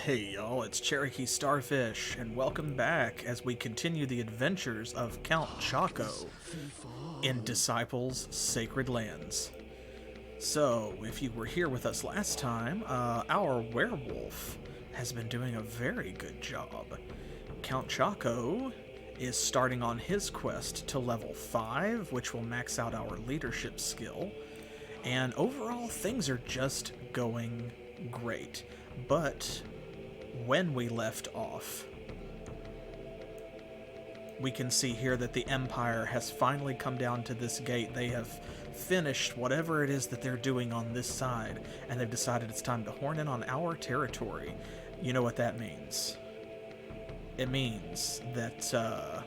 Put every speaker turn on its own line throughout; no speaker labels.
Hey y'all, it's CherokeeStarfish, and welcome back as we continue the adventures of Count Choco in Disciples' Sacred Lands. So, if you were here with us last time, our werewolf has been doing a very good job. Count Choco is starting on his quest to level 5, which will max out our leadership skill, and overall things are just going great. But when we left off, we can see here that the Empire has finally come down to this gate. They have finished whatever it is that they're doing on this side, and they've decided it's time to horn in on our territory. You know what that means. It means that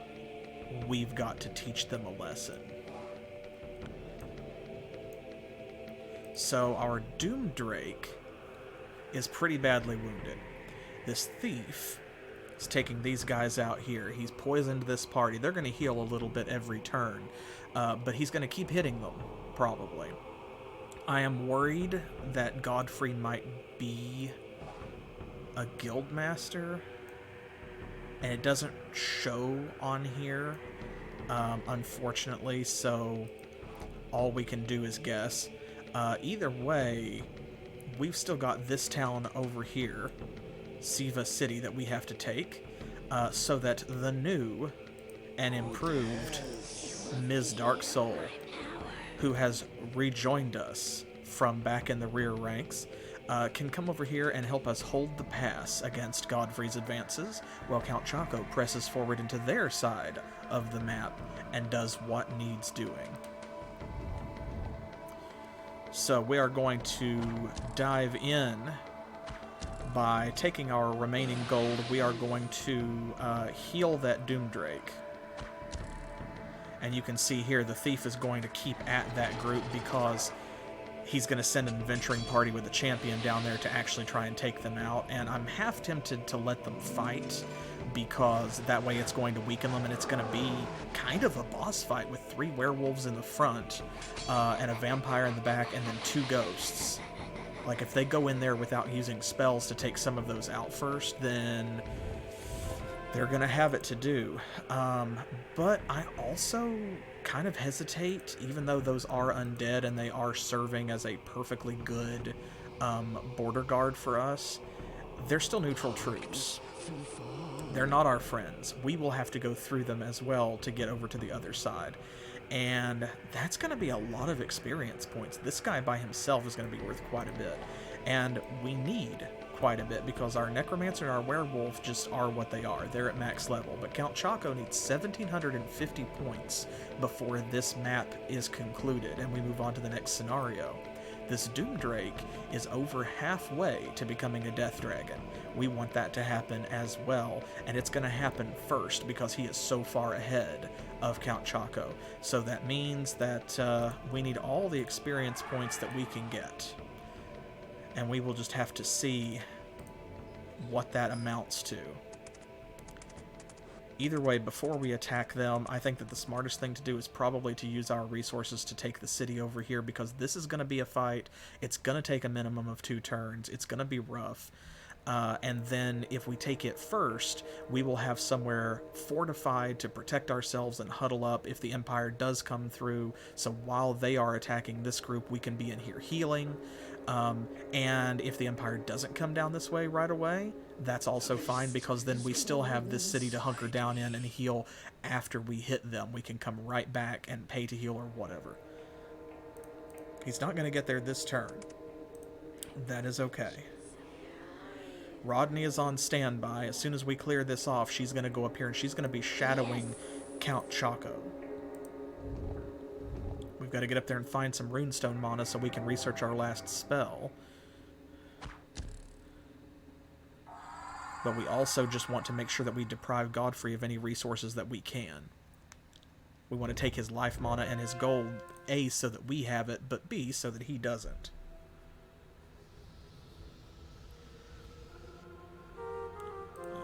we've got to teach them a lesson. So our Doom Drake is pretty badly wounded. This thief is taking these guys out here. He's poisoned this party. They're going to heal a little bit every turn, but he's going to keep hitting them, probably. I am worried that Godefroy might be a guild master, and it doesn't show on here, unfortunately, so all we can do is guess. Either way, we've still got this town over here, Siva City, that we have to take, so that the new and improved Ms. Dark Soul, who has rejoined us from back in the rear ranks, can come over here and help us hold the pass against Godfrey's advances, while Count Choco presses forward into their side of the map and does what needs doing. So we are going to dive in by taking our remaining gold. We are going to heal that Doom Drake. And you can see here the thief is going to keep at that group because he's going to send an adventuring party with a champion down there to actually try and take them out. And I'm half tempted to let them fight, because that way it's going to weaken them, and it's going to be kind of a boss fight with 3 werewolves in the front, and a vampire in the back, and then 2 ghosts. Like, if they go in there without using spells to take some of those out first, then they're going to have it to do. But I also kind of hesitate, even though those are undead and they are serving as a perfectly good border guard for us, they're still neutral troops. They're not our friends. We will have to go through them as well to get over to the other side. And that's going to be a lot of experience points. This guy by himself is going to be worth quite a bit. And we need quite a bit because our Necromancer and our Werewolf just are what they are. They're at max level. But Count Choco needs 1,750 points before this map is concluded and we move on to the next scenario. This Doom Drake is over halfway to becoming a Death Dragon. We want that to happen as well, and it's going to happen first because he is so far ahead of Count Choco. So that means that we need all the experience points that we can get. And we will just have to see what that amounts to. Either way, before we attack them, I think that the smartest thing to do is probably to use our resources to take the city over here, because this is going to be a fight. It's going to take a minimum of 2 turns. It's going to be rough. And then if we take it first, we will have somewhere fortified to protect ourselves and huddle up if the Empire does come through. So while they are attacking this group, we can be in here healing. And if the Empire doesn't come down this way right away, that's also fine, because then we still have this city to hunker down in and heal after we hit them. We can come right back and pay to heal or whatever. He's not going to get there this turn. That is okay. Rodney is on standby. As soon as we clear this off, she's going to go up here and she's going to be shadowing Count Choco. We've got to get up there and find some runestone mana so we can research our last spell. But we also just want to make sure that we deprive Godefroy of any resources that we can. We want to take his life mana and his gold, A, so that we have it, but B, so that he doesn't.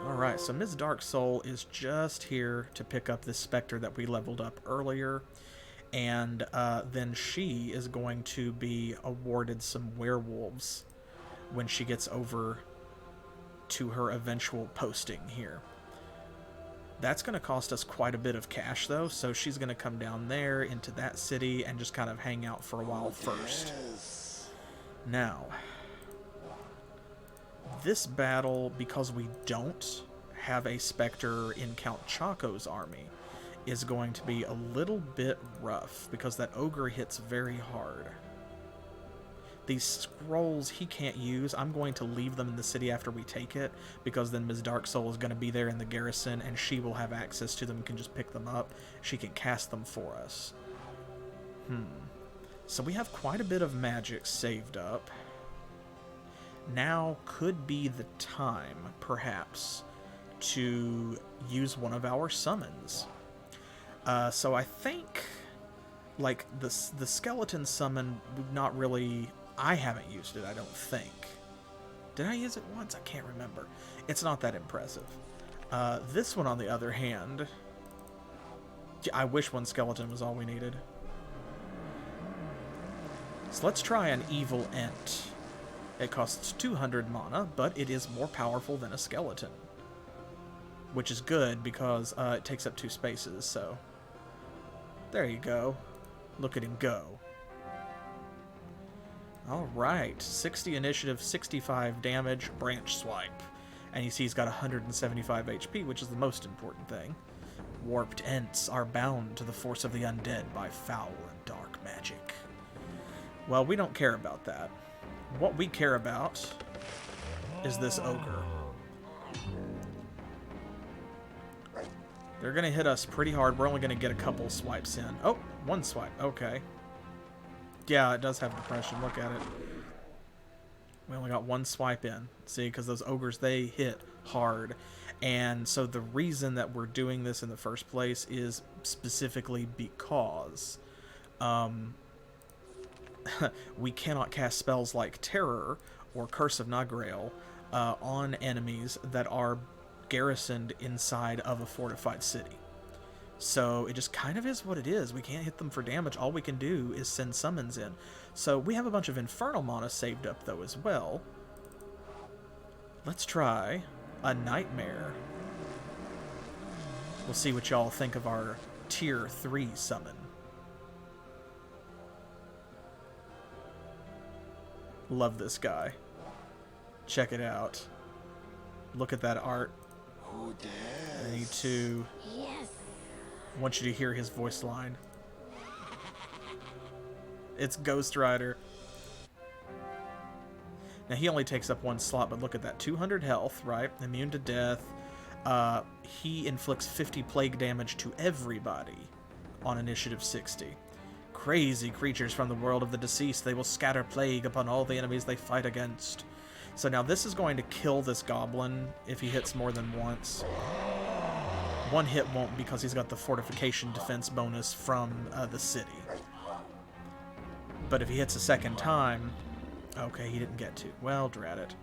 Alright, so Ms. Dark Soul is just here to pick up this Spectre that we leveled up earlier. And then she is going to be awarded some werewolves when she gets over to her eventual posting here. That's going to cost us quite a bit of cash, though, so she's going to come down there into that city and just kind of hang out for a while first. Now, this battle, because we don't have a Spectre in Count Choco's army, is going to be a little bit rough, because that Ogre hits very hard. These scrolls he can't use. I'm going to leave them in the city after we take it, because then Ms. Darksoul is going to be there in the garrison, and she will have access to them and can just pick them up. She can cast them for us. So we have quite a bit of magic saved up. Now could be the time, perhaps, to use one of our summons. So I think, like, the skeleton summon, not really... I haven't used it, I don't think. Did I use it once? I can't remember. It's not that impressive. This one, on the other hand... I wish one skeleton was all we needed. So let's try an Evil Ent. It costs 200 mana, but it is more powerful than a skeleton. Which is good, because it takes up 2 spaces, so... There you go. Look at him go. Alright, 60 initiative, 65 damage, branch swipe. And you see he's got 175 HP, which is the most important thing. Warped Ents are bound to the force of the undead by foul and dark magic. Well, we don't care about that. What we care about is this Ogre. They're going to hit us pretty hard. We're only going to get a couple swipes in. Oh, 1 swipe. Okay. Yeah, it does have depression. Look at it. We only got 1 swipe in. See, because those ogres, they hit hard. And so the reason that we're doing this in the first place is specifically because we cannot cast spells like Terror or Curse of Nagrael on enemies that are garrisoned inside of a fortified city. So it just kind of is what it is. We can't hit them for damage. All we can do is send summons in. So we have a bunch of Infernal mana saved up, though, as well. Let's try a Nightmare. We'll see what y'all think of our Tier 3 summon. Love this guy. Check it out. Look at that art. I need to...
Yes.
I want you to hear his voice line. It's Ghost Rider. Now, he only takes up 1 slot, but look at that. 200 health, right? Immune to death. He inflicts 50 plague damage to everybody on initiative 60. Crazy creatures from the world of the deceased. They will scatter plague upon all the enemies they fight against. So now this is going to kill this goblin if he hits more than once. 1 hit won't, because he's got the fortification defense bonus from the city. But if he hits a second time... Okay, he didn't get to. Well, drat it.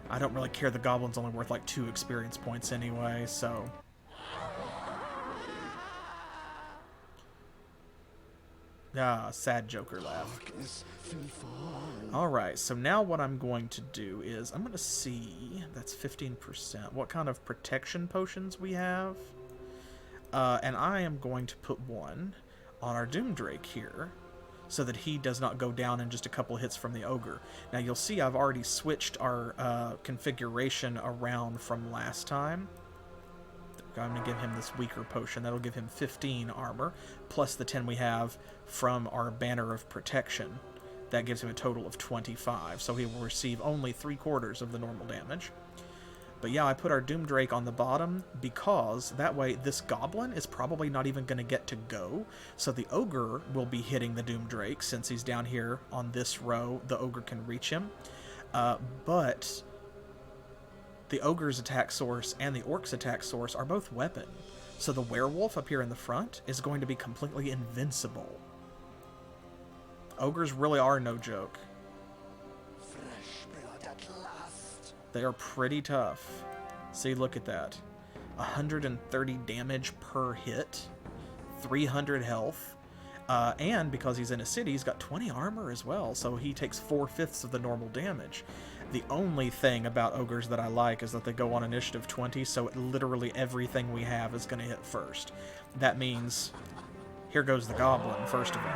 I don't really care. The goblin's only worth like 2 experience points anyway, so... Ah, sad Joker laugh. Alright, so now what I'm going to do is, I'm going to see, that's 15%, what kind of protection potions we have. And I am going to put 1 on our Doomdrake here, so that he does not go down in just a couple hits from the Ogre. Now you'll see I've already switched our configuration around from last time. I'm going to give him this weaker potion. That'll give him 15 armor, plus the 10 we have from our Banner of Protection. That gives him a total of 25, so he will receive only 3/4 of the normal damage. But yeah, I put our Doomdrake on the bottom because that way this goblin is probably not even going to get to go. So the Ogre will be hitting the Doomdrake since he's down here on this row. The Ogre can reach him. But the Ogre's attack source and the Orc's attack source are both weapon. So the Werewolf up here in the front is going to be completely invincible. Ogres really are no joke. They are pretty tough. See, look at that. 130 damage per hit. 300 health. And because he's in a city, he's got 20 armor as well, so he takes 4/5 of the normal damage. The only thing about ogres that I like is that they go on initiative 20, so literally everything we have is going to hit first. That means, here goes the goblin, first of all.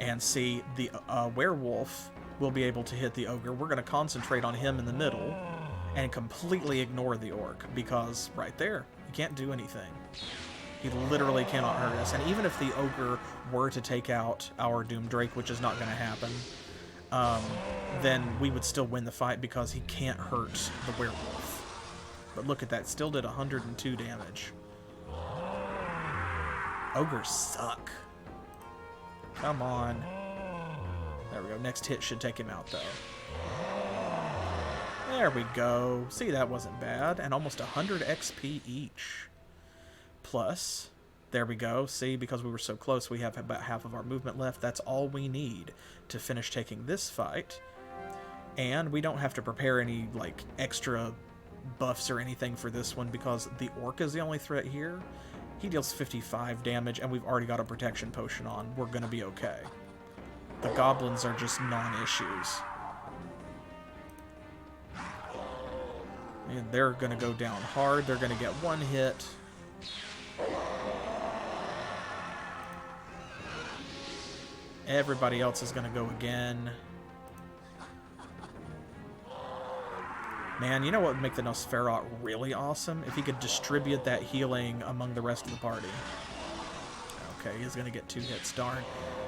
And see, the werewolf will be able to hit the ogre. We're going to concentrate on him in the middle and completely ignore the orc, because right there, you can't do anything. He literally cannot hurt us. And even if the ogre were to take out our Doom Drake, which is not going to happen, then we would still win the fight because he can't hurt the werewolf. But look at that, still did 102 damage. Ogres suck. Come on. There we go. Next hit should take him out, though. There we go. See, that wasn't bad. And almost 100 XP each. Plus, there we go. See, because we were so close, we have about half of our movement left. That's all we need to finish taking this fight. And we don't have to prepare any, like, extra buffs or anything for this one because the orc is the only threat here. He deals 55 damage, and we've already got a protection potion on. We're going to be okay. The goblins are just non-issues. And they're going to go down hard. They're going to get one hit. Everybody else is going to go again. Man, you know what would make the Nosferatu really awesome? If he could distribute that healing among the rest of the party. Okay, he's going to get 2 hits. Darn.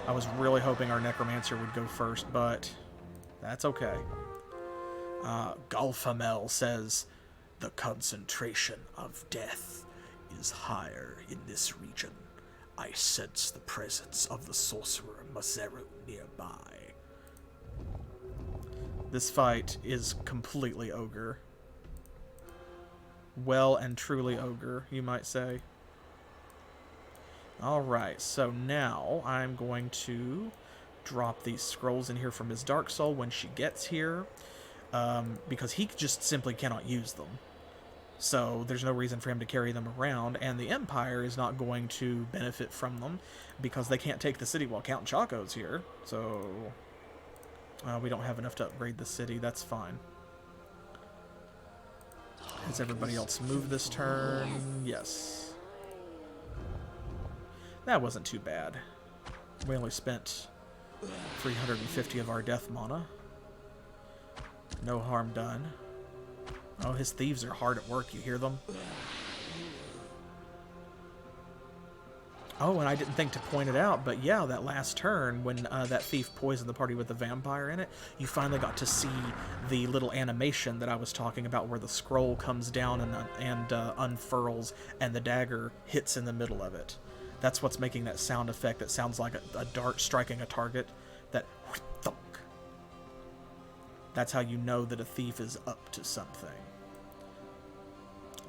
I was really hoping our Necromancer would go first, but that's okay. Galfamel says, the concentration of death is higher in this region. I sense the presence of the sorcerer Mazeru nearby. This fight is completely ogre. Well and truly ogre, you might say. Alright, so now I'm going to drop these scrolls in here from his Dark Soul when she gets here. Because he just simply cannot use them. So there's no reason for him to carry them around, and the Empire is not going to benefit from them because they can't take the city while Count Choco's here. So we don't have enough to upgrade the city. That's fine. Has everybody else moved this turn? Yes. That wasn't too bad. We only spent 350 of our death mana. No harm done. Oh, his thieves are hard at work. You hear them? Oh, and I didn't think to point it out, but yeah, that last turn, when that thief poisoned the party with the vampire in it, you finally got to see the little animation that I was talking about where the scroll comes down and unfurls, and the dagger hits in the middle of it. That's what's making that sound effect that sounds like a dart striking a target. That thunk. That's how you know that a thief is up to something.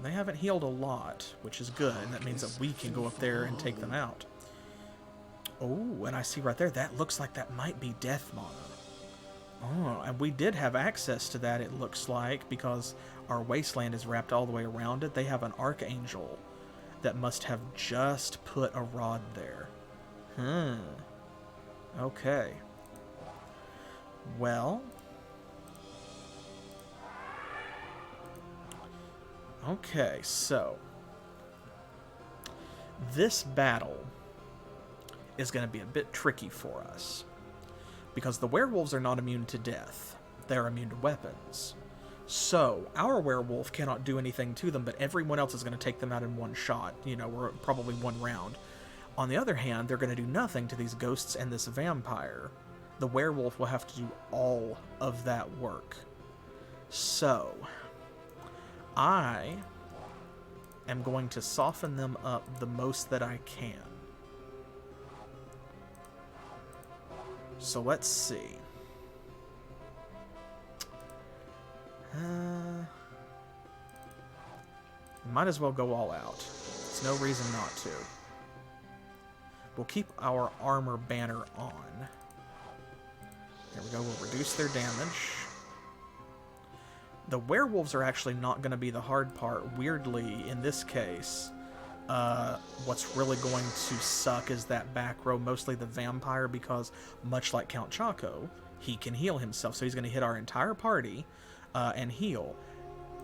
They haven't healed a lot, which is good. That means that we can go up there and take them out. Oh, and I see right there, that looks like that might be death mana. Oh, and we did have access to that, it looks like, because our wasteland is wrapped all the way around it. They have an archangel that must have just put a rod there. Okay. Well. Okay, so. This battle is going to be a bit tricky for us. Because the werewolves are not immune to death. They're immune to weapons. So, our werewolf cannot do anything to them, but everyone else is going to take them out in one shot. You know, or probably one round. On the other hand, they're going to do nothing to these ghosts and this vampire. The werewolf will have to do all of that work. So, I am going to soften them up the most that I can. So let's see. Might as well go all out. There's no reason not to. We'll keep our armor banner on. There we go, we'll reduce their damage. The werewolves are actually not going to be the hard part. Weirdly, in this case, what's really going to suck is that back row, mostly the vampire, because much like Count Choco, he can heal himself. So he's going to hit our entire party and heal.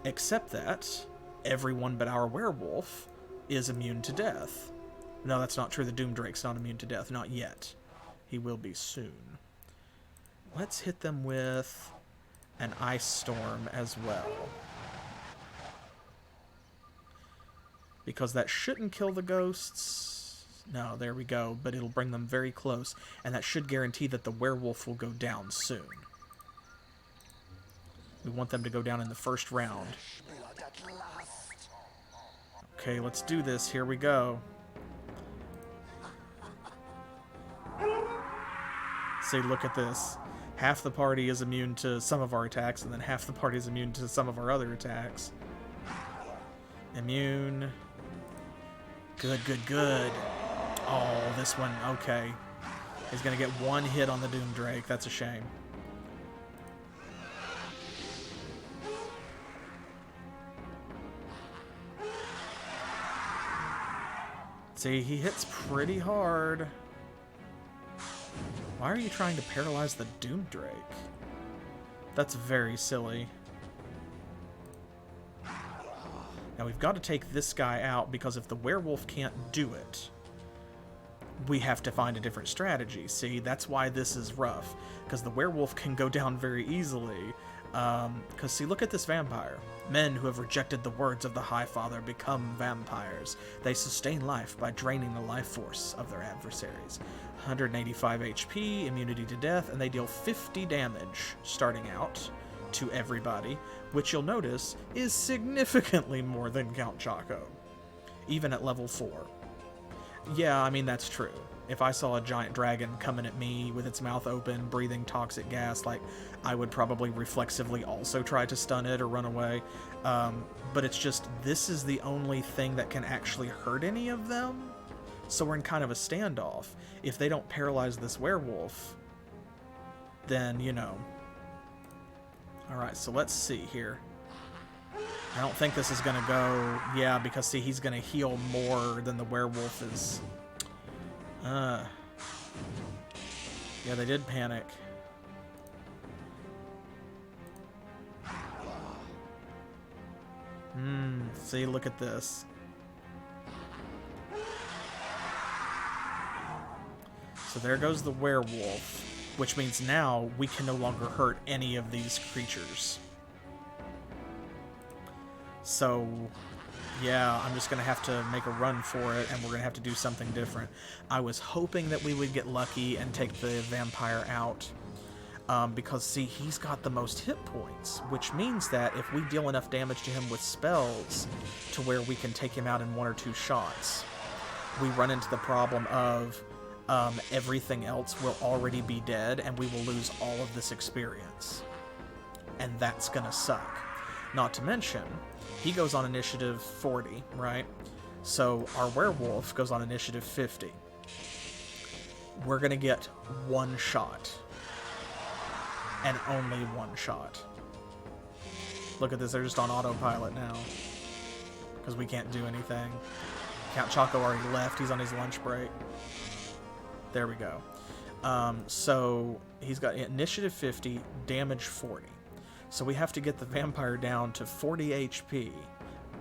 Except that everyone but our werewolf is immune to death. No, that's not true. The Doomdrake's not immune to death. Not yet. He will be soon. Let's hit them with an Ice Storm as well. Because that shouldn't kill the ghosts. No, there we go. But it'll bring them very close. And that should guarantee that the werewolf will go down soon. We want them to go down in the first round. Okay, let's do this. Here we go. See, look at this. Half the party is immune to some of our attacks, and then half the party is immune to some of our other attacks. Immune. Good, good, good. Oh, this one, okay. He's going to get one hit on the Doomdrake. That's a shame. See, he hits pretty hard. Why are you trying to paralyze the Doomdrake? That's very silly. Now we've got to take this guy out, because if the werewolf can't do it, we have to find a different strategy. See, that's why this is rough, because the werewolf can go down very easily. Because see, look at this vampire. Men who have rejected the words of the High Father become vampires. They sustain life by draining the life force of their adversaries. 185 HP, immunity to death, and they deal 50 damage starting out to everybody, which you'll notice is significantly more than Count Choco, even at level 4. Yeah, I mean, that's true. If I saw a giant dragon coming at me with its mouth open, breathing toxic gas, like, I would probably reflexively also try to stun it or run away. But it's just, this is the only thing that can actually hurt any of them. So we're in kind of a standoff. If they don't paralyze this werewolf, then, you know. Alright, so let's see here. I don't think this is going to go... Yeah, because, see, he's going to heal more than the werewolf is... Yeah, they did panic. See, look at this. So there goes the werewolf, which means now we can no longer hurt any of these creatures. So, yeah, I'm just going to have to make a run for it, and we're going to have to do something different. I was hoping that we would get lucky and take the vampire out, because, see, he's got the most hit points, which means that if we deal enough damage to him with spells to where we can take him out in 1 or 2 shots, we run into the problem of everything else will already be dead, and we will lose all of this experience. And that's going to suck. Not to mention, he goes on initiative 40, right? So our werewolf goes on initiative 50. We're going to get 1 shot. And only 1 shot. Look at this, they're just on autopilot now. Because we can't do anything. Count Choco already left, he's on his lunch break. There we go. So he's got initiative 50, damage 40. So we have to get the vampire down to 40 HP,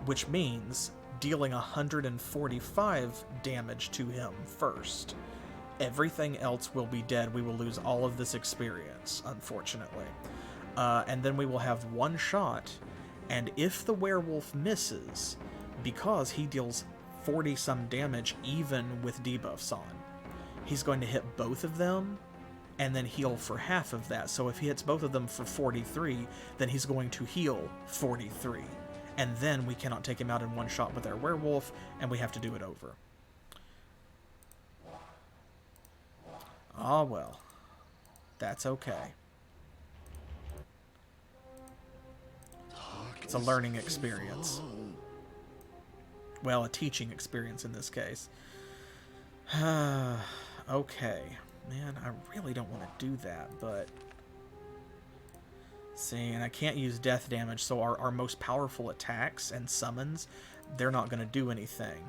which means dealing 145 damage to him first. Everything else will be dead. We will lose all of this experience, unfortunately. And then we will have 1 shot, and if the werewolf misses, because he deals 40-some damage even with debuffs on, he's going to hit both of them and then heal for half of that. So if he hits both of them for 43, then he's going to heal 43. And then we cannot take him out in 1 shot with our werewolf, and we have to do it over. Ah, well. That's okay. It's a learning experience. Well, a teaching experience in this case. Okay. Man, I really don't want to do that, but... See, and I can't use death damage, so our most powerful attacks and summons, they're not going to do anything.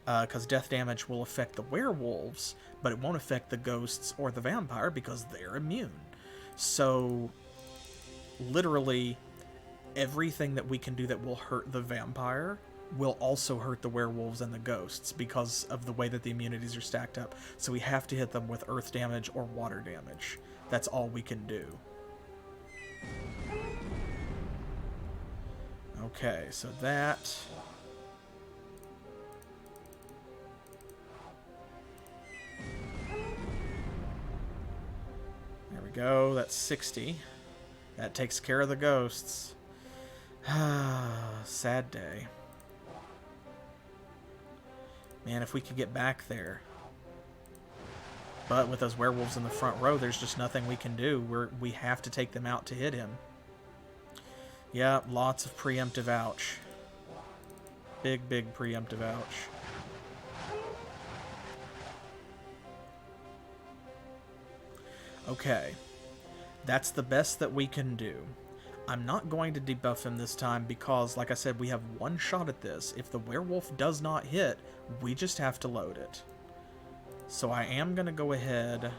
Because death damage will affect the werewolves, but it won't affect the ghosts or the vampire because they're immune. So, literally, everything that we can do that will hurt the vampire will also hurt the werewolves and the ghosts because of the way that the immunities are stacked up. So we have to hit them with earth damage or water damage. That's all we can do. Okay, so that... There we go, that's 60. That takes care of the ghosts. Sad day. Man, if we could get back there. But with those werewolves in the front row, there's just nothing we can do. We have to take them out to hit him. Yeah, lots of preemptive ouch. Big, big preemptive ouch. Okay. That's the best that we can do. I'm not going to debuff him this time because, like I said, we have one shot at this. If the werewolf does not hit, we just have to load it. So I am going to go ahead.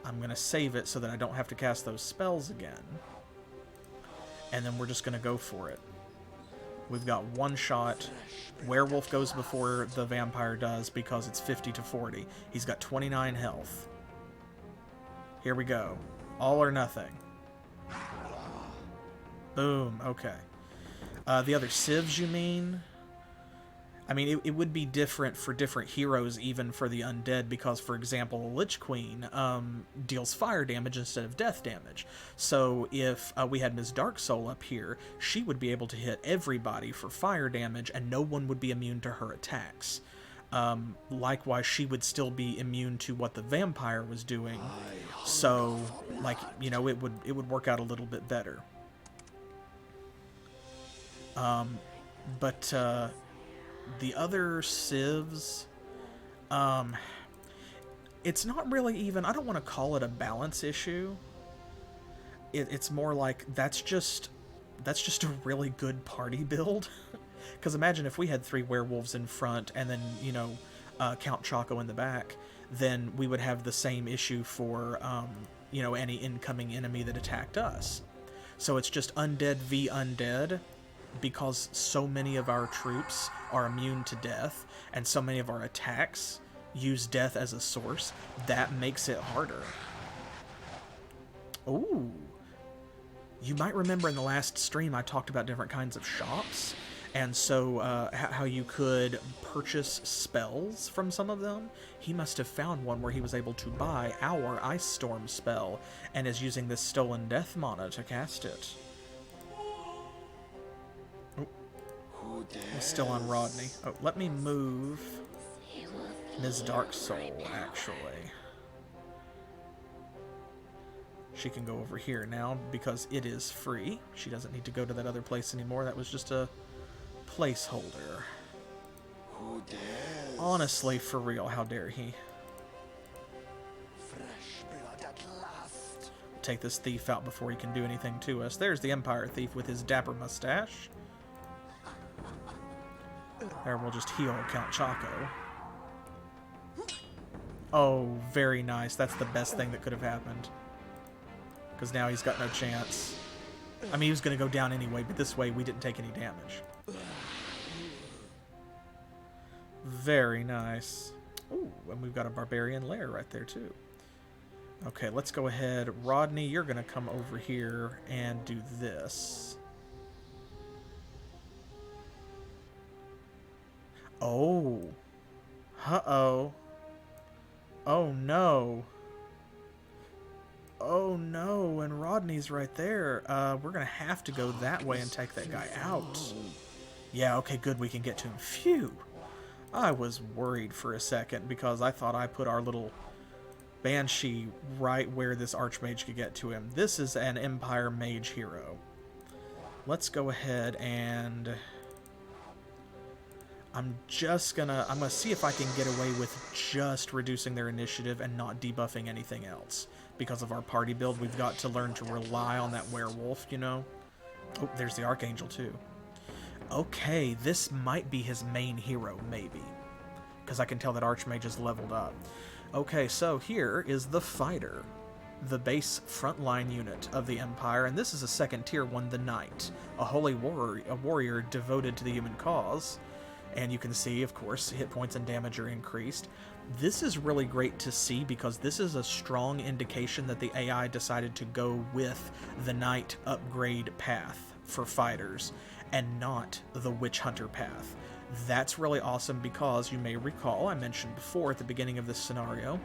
I'm going to save it so that I don't have to cast those spells again. And then we're just going to go for it. We've got one shot. Werewolf goes before the vampire does because it's 50 to 40. He's got 29 health. Here we go. All or nothing. Boom. Okay. The other civs, you mean? I mean, it would be different for different heroes, even for the undead, because, for example, Lich Queen deals fire damage instead of death damage. So if we had Ms. Dark Soul up here, she would be able to hit everybody for fire damage, and no one would be immune to her attacks. Likewise, she would still be immune to what the vampire was doing. So, like, you know, it would work out a little bit better. But the other civs, it's not really even, I don't want to call it a balance issue. It's more like that's just a really good party build. Because imagine if we had 3 werewolves in front and then, you know, Count Choco in the back, then we would have the same issue for, you know, any incoming enemy that attacked us. So it's just undead v undead, because so many of our troops are immune to death, and so many of our attacks use death as a source, that makes it harder. Ooh. You might remember in the last stream I talked about different kinds of shops, and so how you could purchase spells from some of them. He must have found one where he was able to buy our Ice Storm spell, and is using this Stolen Death mana to cast it. I'm still on Rodney. Oh, let me move Ms. Dark Soul, actually. She can go over here now because it is free. She doesn't need to go to that other place anymore. That was just a placeholder. Honestly, for real, how dare he? Take this thief out before he can do anything to us. There's the Empire Thief with his dapper mustache. There, we'll just heal Count Choco. Oh, very nice. That's the best thing that could have happened. Because now he's got no chance. I mean, he was going to go down anyway, but this way we didn't take any damage. Very nice. Ooh, and we've got a Barbarian Lair right there, too. Okay, let's go ahead. Rodney, you're going to come over here and do this. Oh. Uh-oh. Oh, no. Oh, no, and Rodney's right there. We're going to have to go that way and take that guy out. Yeah, okay, good, we can get to him. Phew. I was worried for a second because I thought I put our little Banshee right where this Archmage could get to him. This is an Empire Mage hero. Let's go ahead and... I'm gonna see if I can get away with just reducing their initiative and not debuffing anything else. Because of our party build, we've got to learn to rely on that werewolf, you know? Oh, there's the Archangel, too. Okay, this might be his main hero, maybe. Because I can tell that Archmage is leveled up. Okay, so here is the fighter. the base frontline unit of the Empire, and this is a second tier one, the Knight, a holy warrior devoted to the human cause. And you can see, of course, hit points and damage are increased. This is really great to see because this is a strong indication that the AI decided to go with the Knight upgrade path for fighters and not the Witch Hunter path. That's really awesome because you may recall, I mentioned before at the beginning of this scenario,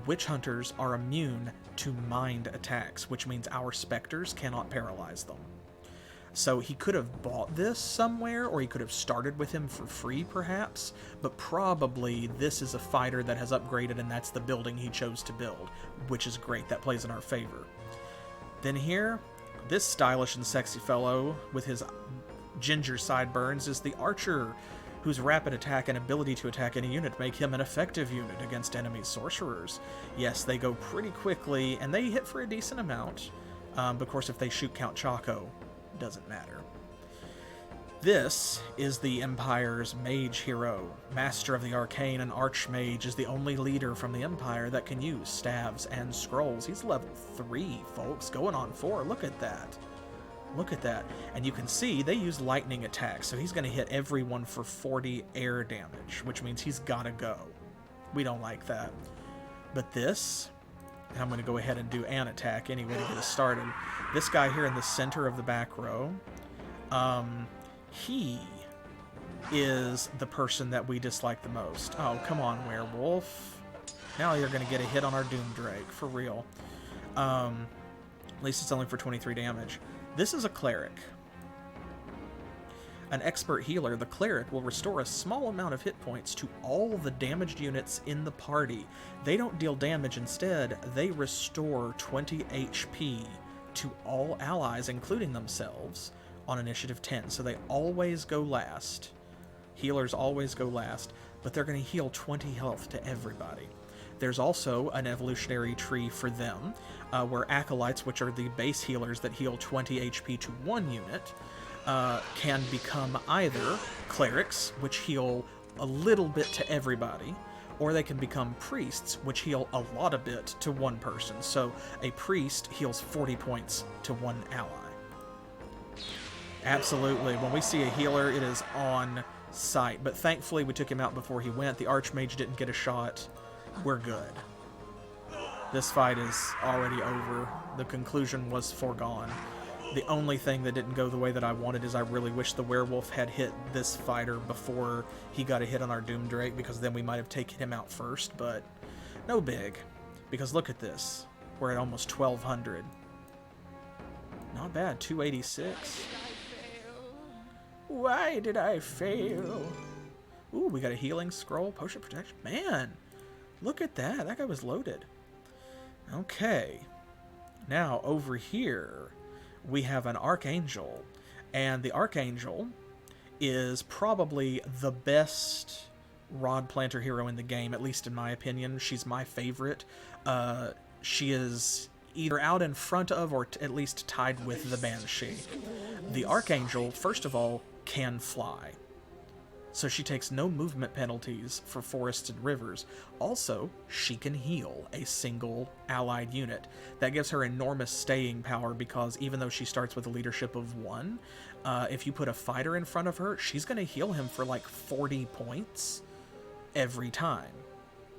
Witch Hunters are immune to mind attacks, which means our Spectres cannot paralyze them. So he could have bought this somewhere, or he could have started with him for free, perhaps, but probably this is a fighter that has upgraded, and that's the building he chose to build, which is great. That plays in our favor. Then here, this stylish and sexy fellow with his ginger sideburns is the Archer, whose rapid attack and ability to attack any unit make him an effective unit against enemy sorcerers. Yes, they go pretty quickly, and they hit for a decent amount. But of course, if they shoot Count Choco, doesn't matter. This is the Empire's mage hero. Master of the Arcane and Archmage is the only leader from the Empire that can use staves and scrolls. He's level 3, folks, going on 4. Look at that. Look at that. And you can see they use lightning attacks, so he's going to hit everyone for 40 air damage, which means he's got to go. We don't like that. But this, and I'm going to go ahead and do an attack anyway to get us started. This guy here in the center of the back row, he is the person that we dislike the most. Oh, come on, Werewolf. Now you're going to get a hit on our Doom Drake, for real. At least it's only for 23 damage. This is a Cleric. An expert healer, the Cleric will restore a small amount of hit points to all the damaged units in the party. They don't deal damage, instead, they restore 20 HP to all allies, including themselves, on initiative 10. So they always go last. Healers always go last, but they're going to heal 20 health to everybody. There's also an evolutionary tree for them, where Acolytes, which are the base healers that heal 20 HP to one unit, can become either Clerics, which heal a little bit to everybody, or they can become Priests, which heal a lot of bit to one person. So a Priest heals 40 points to one ally. Absolutely. When we see a healer, it is on sight. But thankfully, we took him out before he went. The Archmage didn't get a shot. We're good. This fight is already over. The conclusion was foregone. The only thing that didn't go the way that I wanted is I really wish the Werewolf had hit this fighter before he got a hit on our Doom Drake, because then we might have taken him out first, but no big. Because look at this. We're at almost 1,200. Not bad, 286. Why did I fail? Ooh, we got a healing scroll, potion protection. Man, look at that. That guy was loaded. Okay. Now, over here, we have an Archangel. And the Archangel is probably the best rod planter hero in the game, at least in my opinion. She's my favorite. She is either out in front of or at least tied with the Banshee. The Archangel, first of all, can fly. So she takes no movement penalties for forests and rivers. Also, she can heal a single allied unit. That gives her enormous staying power because even though she starts with a leadership of 1, if you put a fighter in front of her, she's going to heal him for like 40 points every time.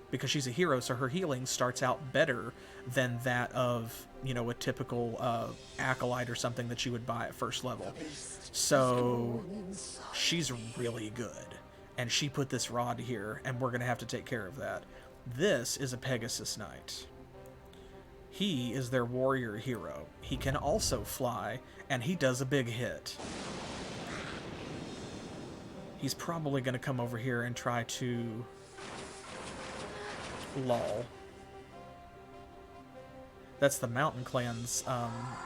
Because she's a hero, so her healing starts out better than that of, you know, a typical acolyte or something that you would buy at first level. So she's really good. And she put this rod here, and we're going to have to take care of that. This is a Pegasus Knight. He is their warrior hero. He can also fly, and he does a big hit. He's probably going to come over here and try to... lol. That's the Mountain Clan's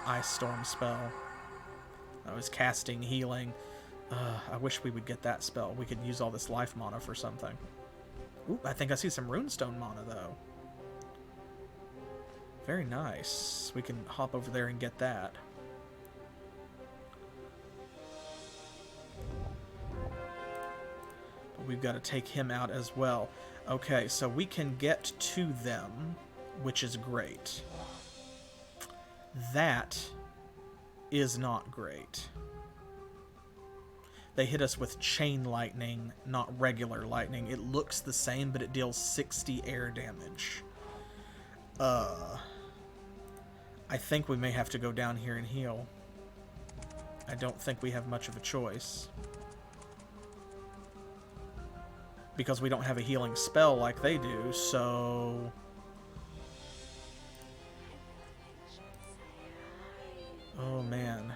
Ice Storm spell. I was casting healing. I wish we would get that spell. We could use all this life mana for something. Ooh, I think I see some runestone mana, though. Very nice. We can hop over there and get that. But we've got to take him out as well. Okay, so we can get to them, which is great. That is not great. They hit us with chain lightning, not regular lightning. It looks the same, but it deals 60 air damage. I think we may have to go down here and heal. I don't think we have much of a choice. Because we don't have a healing spell like they do, so... Oh, man.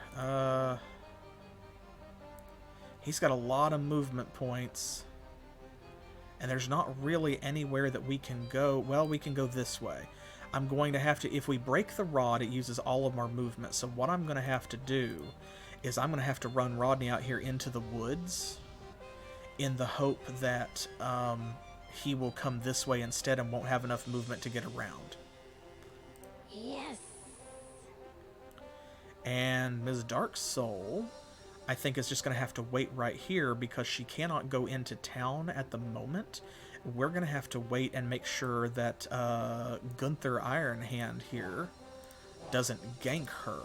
He's got a lot of movement points. And there's not really anywhere that we can go. Well, we can go this way. I'm going to have to... If we break the rod, it uses all of our movement. So what I'm going to have to do is I'm going to have to run Rodney out here into the woods in the hope that he will come this way instead and won't have enough movement to get around.
Yes.
And Ms. Dark Soul, I think, is just going to have to wait right here because she cannot go into town at the moment. We're going to have to wait and make sure that Gunther Ironhand here doesn't gank her.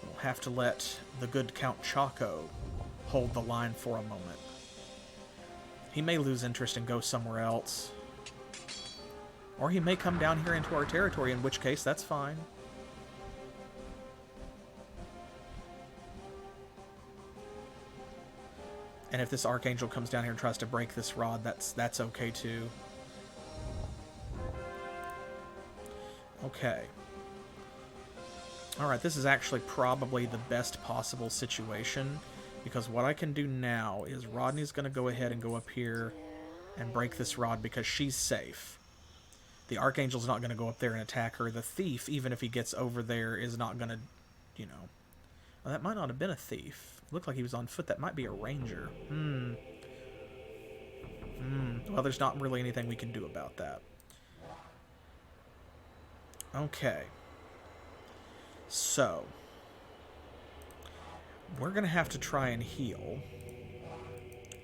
We'll have to let the good Count Choco hold the line for a moment. He may lose interest and go somewhere else. Or he may come down here into our territory, in which case, that's fine. And if this Archangel comes down here and tries to break this rod, that's okay too. Okay. Alright, this is actually probably the best possible situation, because what I can do now is Rodney's going to go ahead and go up here and break this rod because she's safe. The Archangel's not going to go up there and attack her. The Thief, even if he gets over there, is not going to, you know... Well, that might not have been a Thief. It looked like he was on foot. That might be a Ranger. Well, there's not really anything we can do about that. Okay. So, we're going to have to try and heal.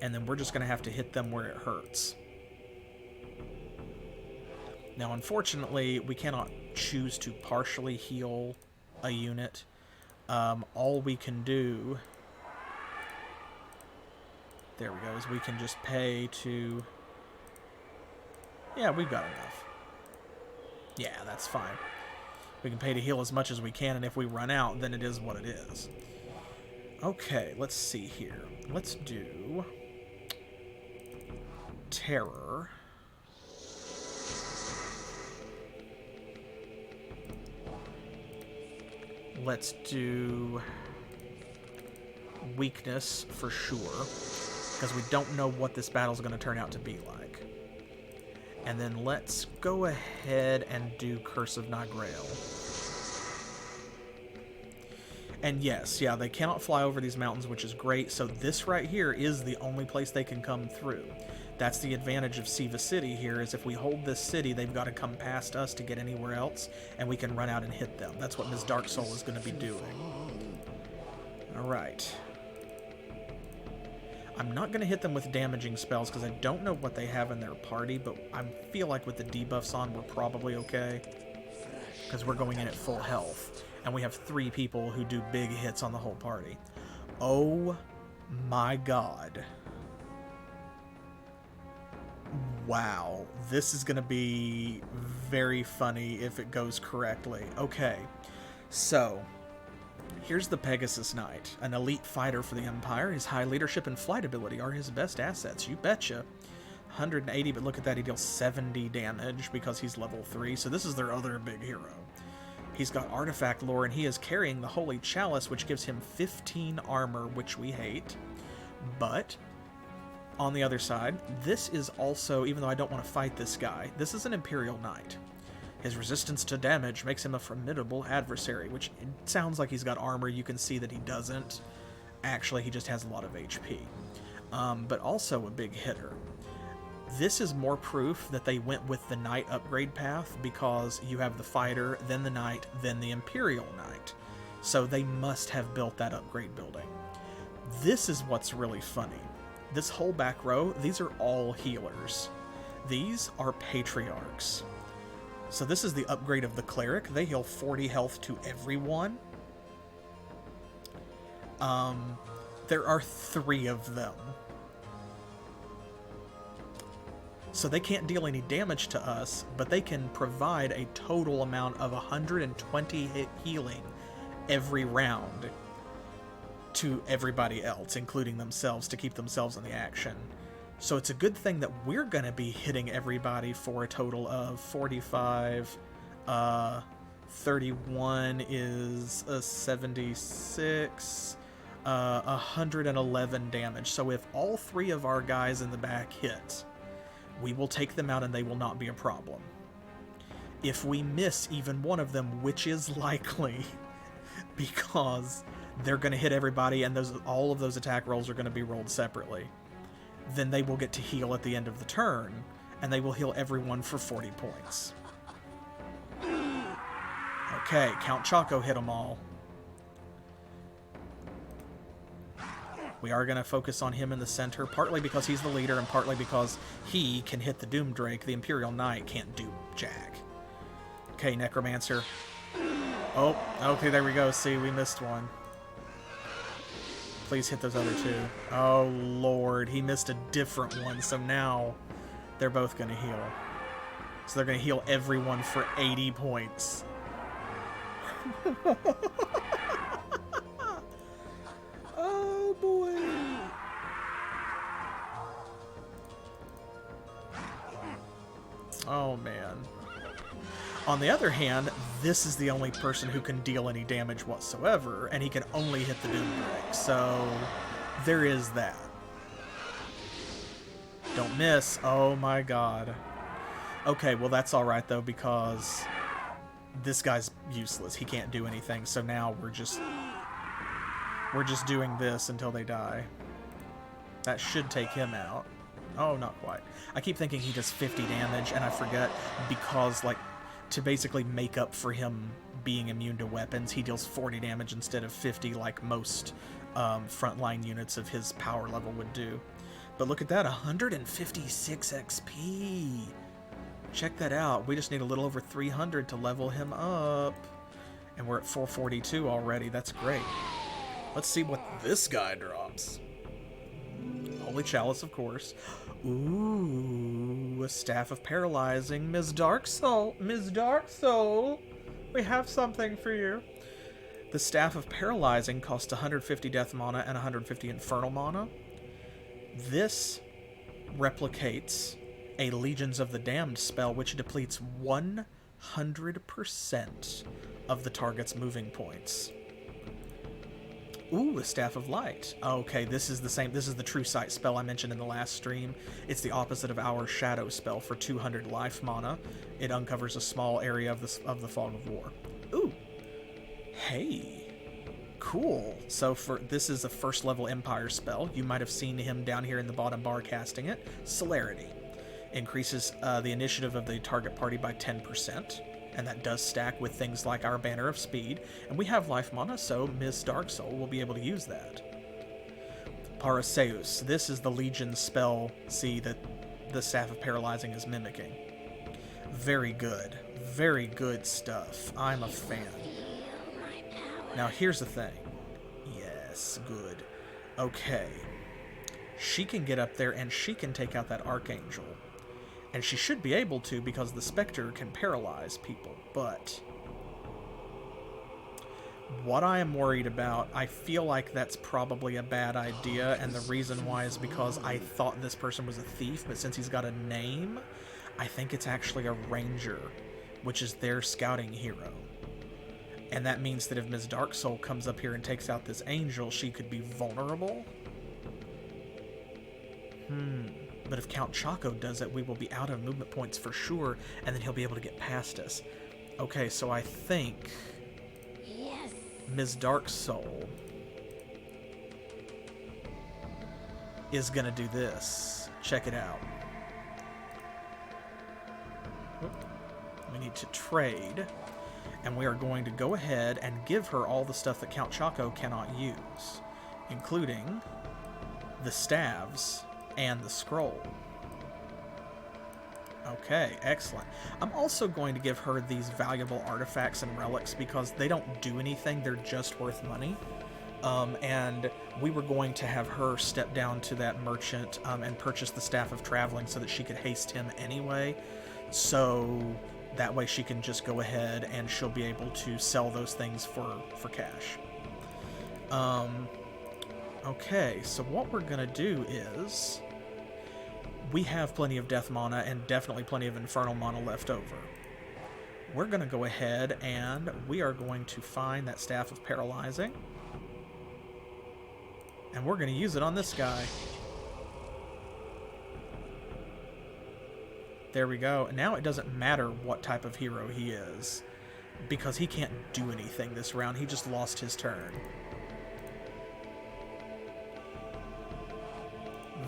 And then we're just going to have to hit them where it hurts. Now, unfortunately, we cannot choose to partially heal a unit. All we can do... There we go, is we can just pay to... Yeah, we've got enough. Yeah, that's fine. We can pay to heal as much as we can, and if we run out, then it is what it is. Okay, let's see here. Let's do... Terror. Let's do weakness for sure, because we don't know what this battle's going to turn out to be like. And then let's go ahead and do Curse of Nightgrail. And yes, yeah, they cannot fly over these mountains, which is great. So this right here is the only place they can come through. That's the advantage of Siva City here, is if we hold this city, they've got to come past us to get anywhere else, and we can run out and hit them. That's what Ms. Dark Soul is going to be doing. Alright. I'm not going to hit them with damaging spells, because I don't know what they have in their party, but I feel like with the debuffs on, we're probably okay. Because we're going in at full health, and we have 3 people who do big hits on the whole party. Oh my god. Wow, this is going to be very funny if it goes correctly. Okay, so here's the Pegasus Knight, an elite fighter for the Empire. His high leadership and flight ability are his best assets, you betcha. 180, but look at that, he deals 70 damage because he's level 3, so this is their other big hero. He's got artifact lore, and he is carrying the Holy Chalice, which gives him 15 armor, which we hate. But on the other side, this is also, even though I don't want to fight this guy, this is an Imperial Knight. His resistance to damage makes him a formidable adversary, which it sounds like he's got armor. You can see that he doesn't. Actually, he just has a lot of HP. But also a big hitter. This is more proof that they went with the Knight upgrade path, because you have the fighter, then the Knight, then the Imperial Knight. So they must have built that upgrade building. This is what's really funny. This whole back row, these are all healers. These are patriarchs. So this is the upgrade of the Cleric. They heal 40 health to everyone. There are 3 of them. So they can't deal any damage to us, but they can provide a total amount of 120 hit healing every round to everybody else, including themselves, to keep themselves in the action. So it's a good thing that we're going to be hitting everybody for a total of 45, 31 is a 76, 111 damage. So if all 3 of our guys in the back hit, we will take them out and they will not be a problem. If we miss even one of them, which is likely, because they're going to hit everybody and all of those attack rolls are going to be rolled separately, then they will get to heal at the end of the turn, and they will heal everyone for 40 points. Okay, Count Choco hit them all. We are going to focus on him in the center, partly because he's the leader, and partly because he can hit the Doom Drake. The Imperial Knight can't do jack. Okay, Necromancer. Oh, okay, there we go. See, we missed one. Please hit those other 2. Oh, Lord. He missed a different one, so now they're both going to heal. So they're going to heal everyone for 80 points. Oh, boy. Oh, man. On the other hand, this is the only person who can deal any damage whatsoever, and he can only hit the Doom Drake, so there is that. Don't miss. Oh my god. Okay, well that's alright though, because this guy's useless. He can't do anything, so now we're just doing this until they die. That should take him out. Oh, not quite. I keep thinking he does 50 damage, and I forget, because, like, to basically make up for him being immune to weapons, he deals 40 damage instead of 50 like most frontline units of his power level would do. But look at that, 156 XP! Check that out. We just need a little over 300 to level him up. And we're at 442 already. That's great. Let's see what this guy drops. Holy Chalice, of course. Ooh, a Staff of Paralyzing. Ms. Dark Soul. Ms. Dark Soul. We have something for you. The Staff of Paralyzing costs 150 death mana and 150 infernal mana. This replicates a Legions of the Damned spell, which depletes 100% of the target's moving points. Ooh, a Staff of Light. Okay, this is the same. This is the True Sight spell I mentioned in the last stream. It's the opposite of our Shadow spell for 200 life mana. It uncovers a small area of the Fog of War. Ooh. Hey. Cool. So this is a first level Empire spell. You might have seen him down here in the bottom bar casting it. Celerity. Increases the initiative of the target party by 10%. And that does stack with things like our Banner of Speed. And we have life mana, so Ms. Dark Soul will be able to use that. Paraseus. This is the Legion spell, see, that the Staff of Paralyzing is mimicking. Very good. Very good stuff. I'm a fan. Now, here's the thing. Yes, good. Okay. She can get up there, and she can take out that Archangel. And she should be able to, because the Spectre can paralyze people, but what I am worried about, I feel like that's probably a bad idea, and the reason why is because I thought this person was a thief, but since he's got a name, I think it's actually a ranger, which is their scouting hero. And that means that if Ms. Dark Soul comes up here and takes out this angel, she could be vulnerable. But if Count Choco does it, we will be out of movement points for sure, and then he'll be able to get past us. Okay, so I think
Yes.
Ms. Dark Soul is gonna do this. Check it out. We need to trade, and we are going to go ahead and give her all the stuff that Count Choco cannot use, including the staves and the scroll. Okay, excellent. I'm also going to give her these valuable artifacts and relics because they don't do anything, they're just worth money. And we were going to have her step down to that merchant and purchase the Staff of Traveling so that she could haste him anyway. So that way she can just go ahead and she'll be able to sell those things for cash. Okay, so what we're going to do is... we have plenty of death mana and definitely plenty of infernal mana left over. We're going to go ahead and we are going to find that Staff of Paralyzing. And we're going to use it on this guy. There we go. Now it doesn't matter what type of hero he is, because he can't do anything this round. He just lost his turn.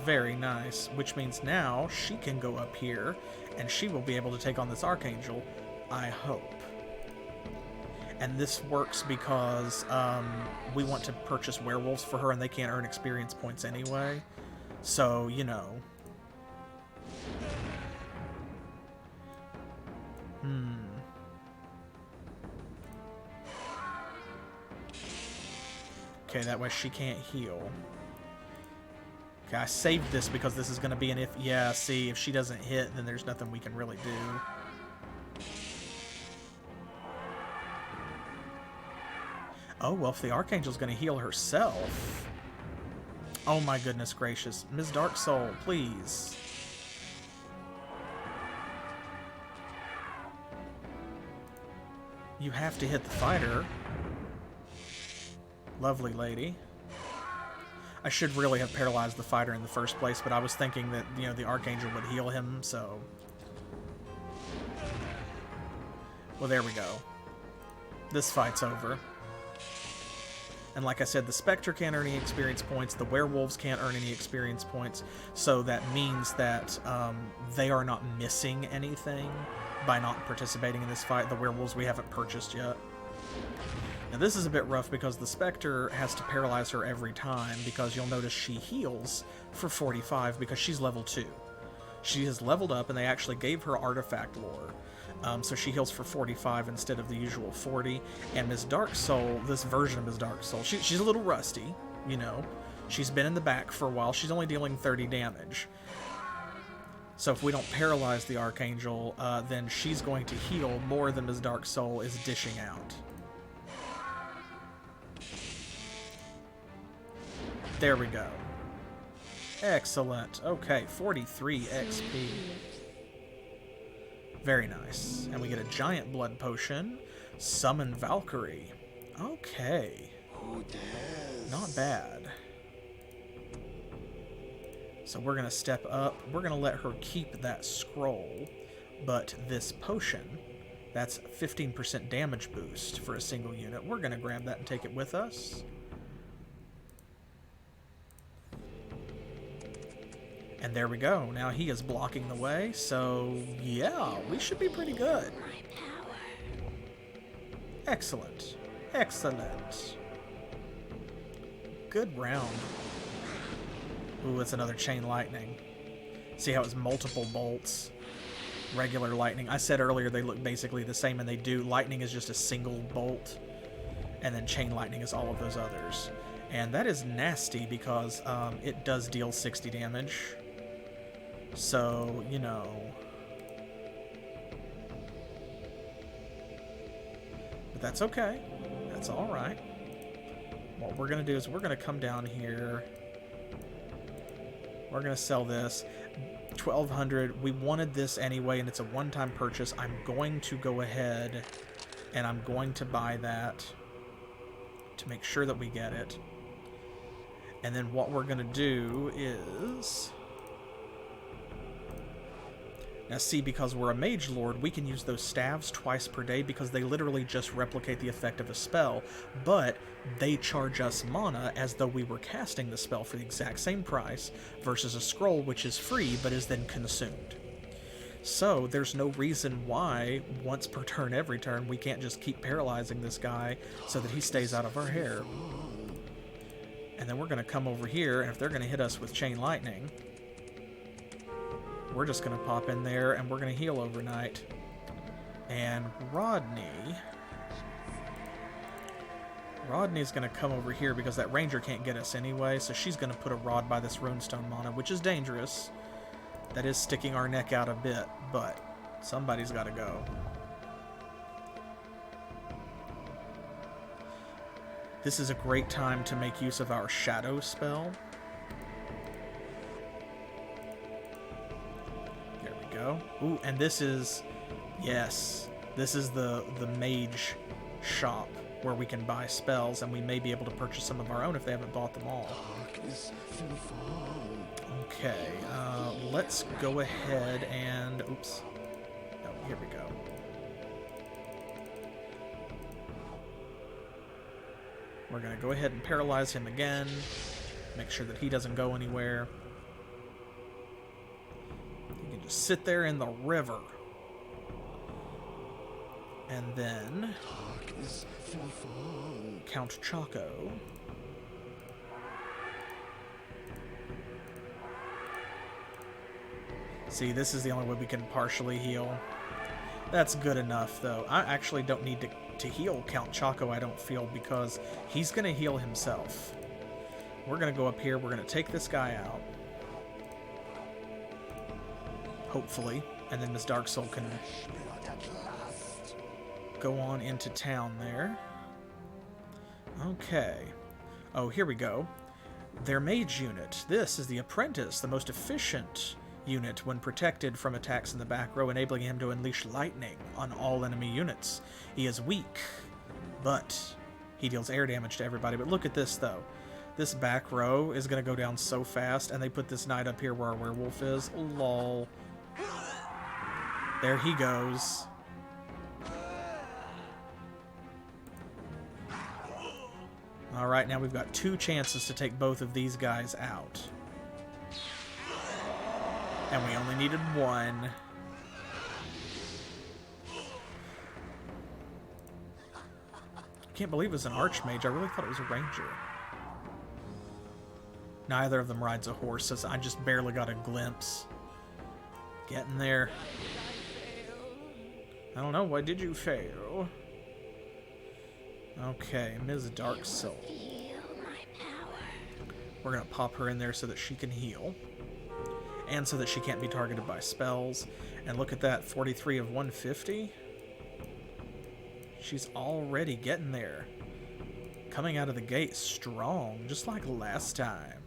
Very nice, which means now she can go up here, and she will be able to take on this Archangel, I hope. And this works because we want to purchase werewolves for her, and they can't earn experience points anyway. So, you know. Okay, that way she can't heal. Okay, I saved this because this is going to be an if... yeah, see, if she doesn't hit, then there's nothing we can really do. Oh, well, if the Archangel's going to heal herself... oh my goodness gracious. Ms. Dark Soul, please. You have to hit the fighter. Lovely lady. I should really have paralyzed the fighter in the first place, but I was thinking that, you know, the Archangel would heal him, so... well, there we go. This fight's over. And like I said, the Spectre can't earn any experience points, the Werewolves can't earn any experience points, so that means that they are not missing anything by not participating in this fight. The Werewolves we haven't purchased yet. Now this is a bit rough because the Spectre has to paralyze her every time, because you'll notice she heals for 45 because she's level 2. She has leveled up and they actually gave her artifact lore. So she heals for 45 instead of the usual 40. And Ms. Dark Soul, this version of Ms. Dark Soul, she's a little rusty, you know. She's been in the back for a while. She's only dealing 30 damage. So if we don't paralyze the Archangel, then she's going to heal more than Ms. Dark Soul is dishing out. There we go. Excellent. Okay, 43 XP. Very nice. And we get a giant blood potion. Summon Valkyrie. Okay. Not bad. So we're going to step up. We're going to let her keep that scroll. But this potion, that's 15% damage boost for a single unit. We're going to grab that and take it with us. And there we go. Now he is blocking the way, so yeah, we should be pretty good. Excellent. Excellent. Good round. Ooh, it's another chain lightning. See how it's multiple bolts? Regular lightning. I said earlier they look basically the same, and they do. Lightning is just a single bolt, and then chain lightning is all of those others. And that is nasty because it does deal 60 damage. So, you know. But that's okay. That's alright. What we're going to do is we're going to come down here. We're going to sell this. 1,200. We wanted this anyway, and it's a one-time purchase. I'm going to go ahead and I'm going to buy that to make sure that we get it. And then what we're going to do is... now see, because we're a Mage Lord, we can use those staves twice per day because they literally just replicate the effect of a spell, but they charge us mana as though we were casting the spell for the exact same price versus a scroll which is free but is then consumed. So there's no reason why, once per turn every turn, we can't just keep paralyzing this guy so that he stays out of our hair. And then we're going to come over here, and if they're going to hit us with Chain Lightning... we're just going to pop in there and we're going to heal overnight. And Rodney's going to come over here because that ranger can't get us anyway, so she's going to put a rod by this runestone mana, which is dangerous. That is sticking our neck out a bit, but somebody's got to go. This is a great time to make use of our shadow spell. There we go. Ooh, and this is, yes, this is the mage shop where we can buy spells, and we may be able to purchase some of our own if they haven't bought them all. Okay, let's go ahead and, oops. Oh, here we go. We're going to go ahead and paralyze him again. Make sure that he doesn't go anywhere. You can just sit there in the river. And then Count Choco. See, this is the only way we can partially heal. That's good enough, though. I actually don't need to heal Count Choco, I don't feel, because he's going to heal himself. We're going to go up here. We're going to take this guy out. Hopefully. And then Miss Dark Soul can go on into town there. Okay. Oh, here we go. Their mage unit. This is the Apprentice, the most efficient unit when protected from attacks in the back row, enabling him to unleash lightning on all enemy units. He is weak, but he deals air damage to everybody. But look at this, though. This back row is going to go down so fast, and they put this knight up here where our werewolf is. Lol. There he goes. Alright, now we've got 2 chances to take both of these guys out. And we only needed 1. Can't believe it was an archmage. I really thought it was a ranger. Neither of them rides a horse, as I just barely got a glimpse. Getting there. I don't know, why did you fail? Okay, Ms. Dark Soul. We're gonna pop her in there so that she can heal. And so that she can't be targeted by spells. And look at that, 43 of 150. She's already getting there. Coming out of the gate strong, just like last time.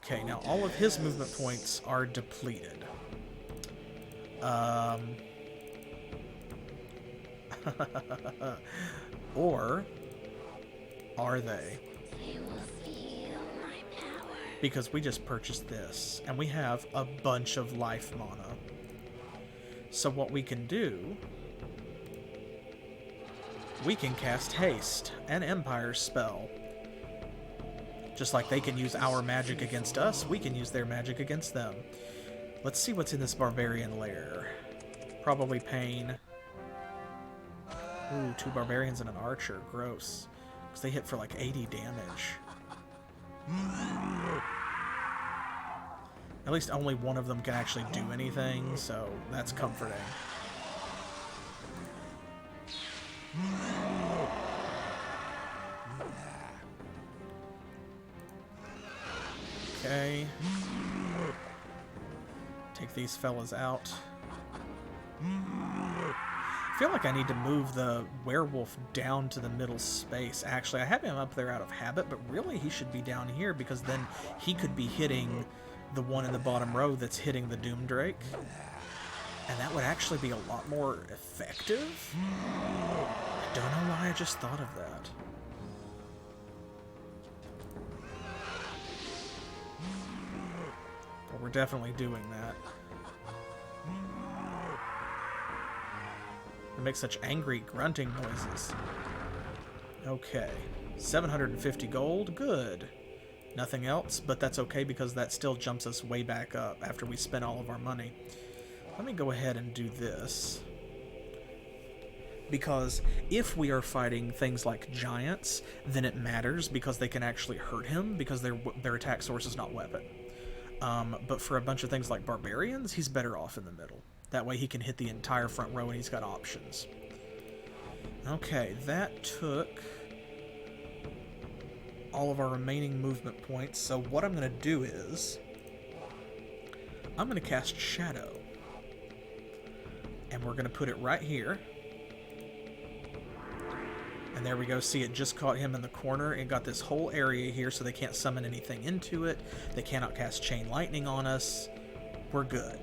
Okay, now all of his movement points are depleted. Or are they? Because we just purchased this, and we have a bunch of life mana. So what we can do, we can cast Haste, an Empire spell. Just like they can use our magic against us, we can use their magic against them. Let's see what's in this Barbarian lair. Probably Pain. Ooh, 2 Barbarians and an Archer. Gross. Because they hit for like 80 damage. At least only one of them can actually do anything, so that's comforting. Okay. Take these fellas out. I feel like I need to move the werewolf down to the middle space. Actually, I have him up there out of habit, but really he should be down here because then he could be hitting the one in the bottom row that's hitting the Doom Drake. And that would actually be a lot more effective. I don't know why I just thought of that. But we're definitely doing that. It makes such angry grunting noises. Okay. 750 gold. Good. Nothing else, but that's okay because that still jumps us way back up after we spend all of our money. Let me go ahead and do this. Because if we are fighting things like giants, then it matters because they can actually hurt him because their attack source is not weapon. But for a bunch of things like barbarians, he's better off in the middle. That way he can hit the entire front row and he's got options. Okay, that took all of our remaining movement points. So what I'm going to do is I'm going to cast Shadow. And we're going to put it right here. And there we go. See, it just caught him in the corner. It got this whole area here so they can't summon anything into it. They cannot cast Chain Lightning on us. We're good.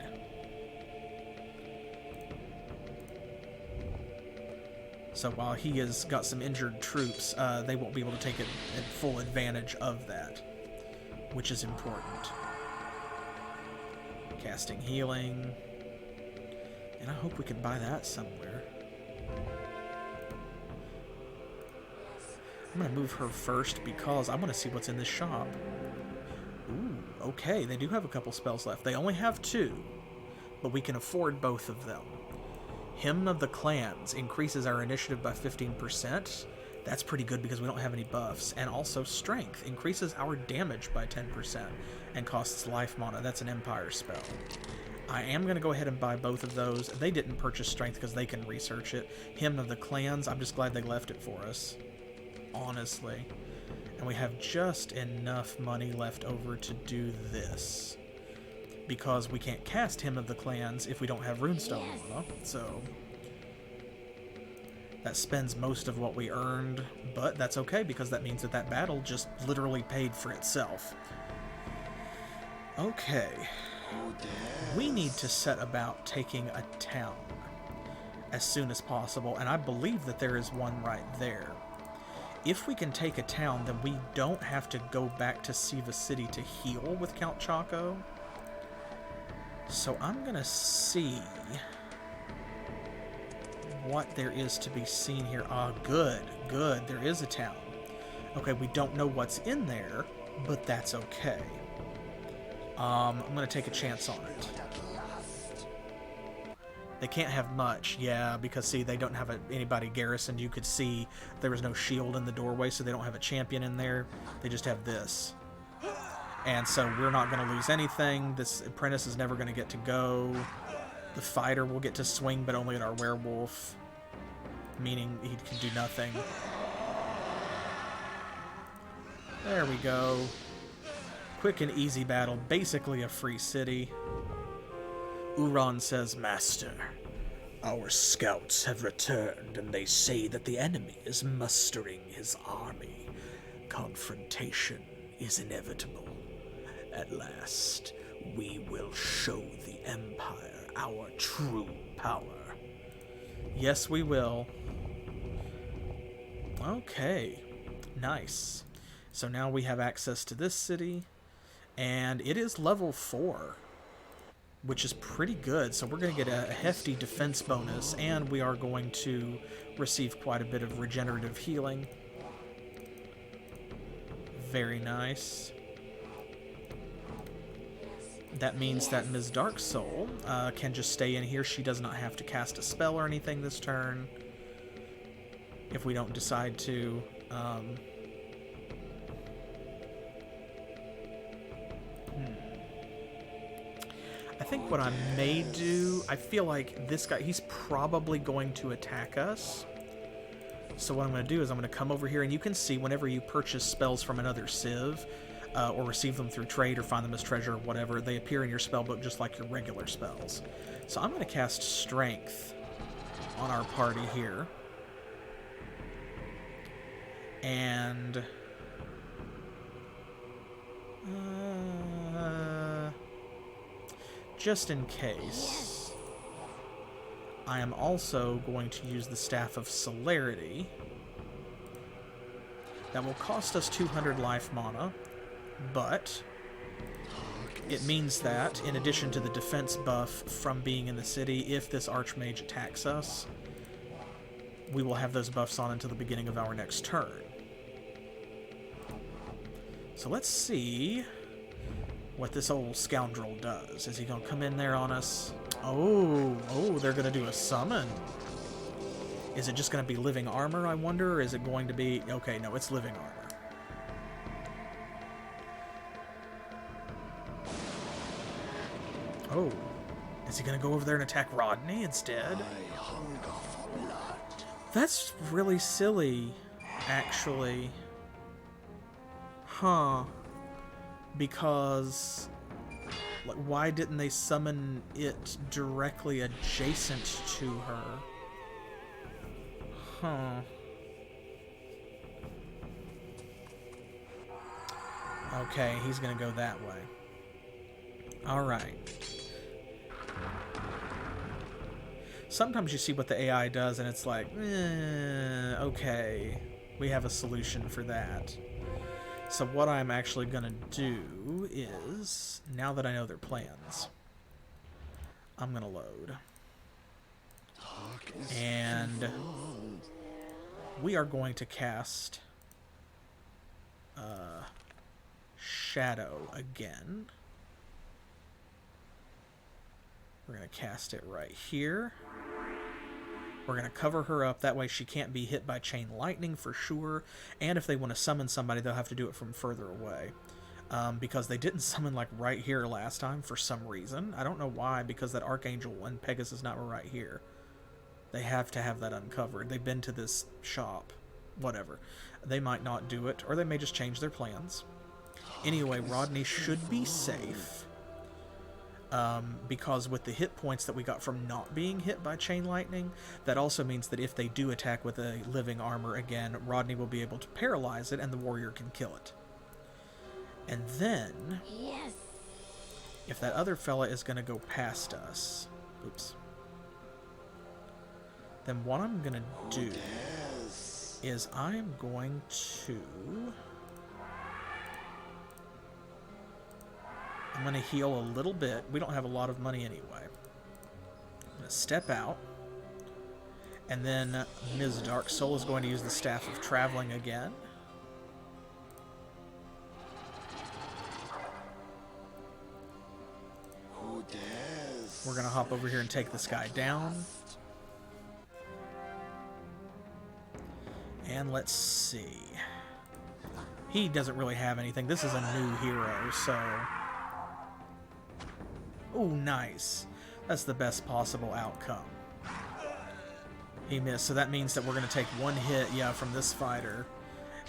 So while he has got some injured troops, they won't be able to take full advantage of that, which is important. Casting Healing. And I hope we can buy that somewhere. I'm going to move her first because I want to see what's in this shop. Ooh, okay, they do have a couple spells left. They only have 2, but we can afford both of them. Hymn of the Clans increases our initiative by 15%. That's pretty good because we don't have any buffs. And also Strength increases our damage by 10% and costs life mana. That's an Empire spell. I am going to go ahead and buy both of those. They didn't purchase Strength because they can research it. Hymn of the Clans, I'm just glad they left it for us. Honestly. And we have just enough money left over to do this. Because we can't cast Hymn of the Clans if we don't have Runestone mana. So that spends most of what we earned, but that's okay because that means that that battle just literally paid for itself. Okay. We need to set about taking a town as soon as possible, and I believe that there is one right there. If we can take a town, then we don't have to go back to Siva City to heal with Count Choco. So I'm going to see what there is to be seen here. Ah, good, good. There is a town. Okay, we don't know what's in there, but that's okay. I'm going to take a chance on it. They can't have much, yeah, because, see, they don't have anybody garrisoned. You could see there was no shield in the doorway, so they don't have a champion in there. They just have this. And so we're not going to lose anything. This apprentice is never going to get to go. The fighter will get to swing, but only at our werewolf, meaning he can do nothing. There we go. Quick and easy battle, basically a free city. Uran says, "Master, our scouts have returned, and they say that the enemy is mustering his army. Confrontation is inevitable. At last, we will show the Empire our true power." Yes, we will. Okay, nice. So now we have access to this city, and it is level 4. Which is pretty good, so we're going to get a hefty defense bonus, and we are going to receive quite a bit of regenerative healing. Very nice. That means that Ms. Darksoul can just stay in here. She does not have to cast a spell or anything this turn, if we don't decide to. I think what I may do, I feel like this guy, he's probably going to attack us. So what I'm going to do is I'm going to come over here, and you can see whenever you purchase spells from another Civ, or receive them through trade or find them as treasure or whatever, they appear in your spellbook just like your regular spells. So I'm going to cast Strength on our party here. And just in case, I am also going to use the Staff of Celerity. That will cost us 200 life mana, but it means that, in addition to the defense buff from being in the city, if this Archmage attacks us, we will have those buffs on until the beginning of our next turn. So let's see what this old scoundrel does. Is he going to come in there on us? Oh, they're going to do a summon. Is it just going to be living armor, I wonder? Or is it going to be... Okay, no, it's living armor. Oh. Is he going to go over there and attack Rodney instead?
I hunger for blood.
That's really silly, actually. Huh. Because, like, why didn't they summon it directly adjacent to her? Huh. Okay, he's gonna go that way. Alright. Sometimes you see what the AI does and it's like, okay, we have a solution for that. So what I'm actually gonna do is, now that I know their plans, I'm gonna load. And we are going to cast Shadow again. We're going to cast it right here. We're going to cover her up. That way she can't be hit by chain lightning for sure. And if they want to summon somebody, they'll have to do it from further away. Because they didn't summon like right here last time for some reason. I don't know why, because that Archangel and Pegasus Knight were right here. They have to have that uncovered. They've been to this shop. Whatever. They might not do it, or they may just change their plans. Anyway, Rodney should be safe. Because with the hit points that we got from not being hit by chain lightning, that also means that if they do attack with a living armor again, Rodney will be able to paralyze it and the warrior can kill it. And then,
Yes.
if that other fella is going to go past us, oops, then what I'm going to do is I'm going to... I'm going to heal a little bit. We don't have a lot of money anyway. I'm going to step out. And then Ms. Dark Soul is going to use the Staff of Traveling again. We're going to hop over here and take this guy down. And let's see. He doesn't really have anything. This is a new hero, so... Oh, nice. That's the best possible outcome. He missed, so that means that we're going to take one hit, yeah, from this fighter.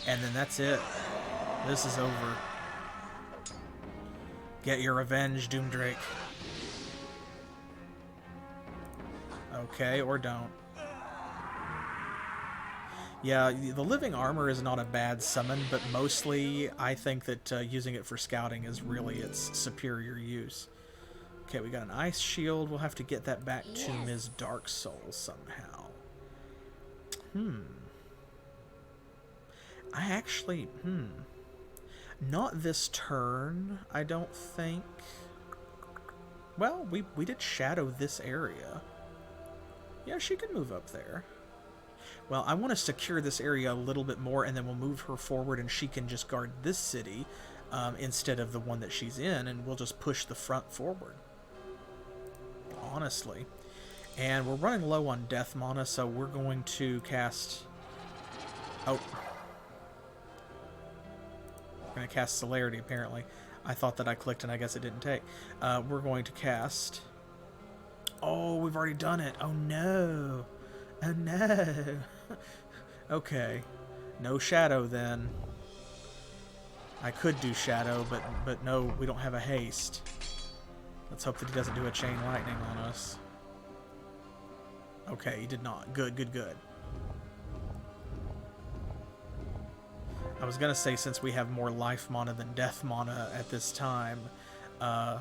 And then that's it. This is over. Get your revenge, Doomdrake. Okay, or don't. Yeah, the living armor is not a bad summon, but mostly I think that using it for scouting is really its superior use. Okay, we got an ice shield. We'll have to get that back to Ms. Dark Soul somehow. I actually, not this turn, I don't think. Well, we did shadow this area. Yeah, she can move up there. Well, I want to secure this area a little bit more, and then we'll move her forward, and she can just guard this city instead of the one that she's in, and we'll just push the front forward. Honestly. And we're running low on death mana, so we're going to cast... Oh. We're going to cast Celerity, apparently. I thought that I clicked, and I guess it didn't take. We're going to cast... Oh, we've already done it. Oh, no. Oh, no. Okay. No Shadow, then. I could do Shadow, but no, we don't have a haste. Let's hope that he doesn't do a chain lightning on us. Okay, he did not. Good, good, good. I was going to say, since we have more life mana than death mana at this time, I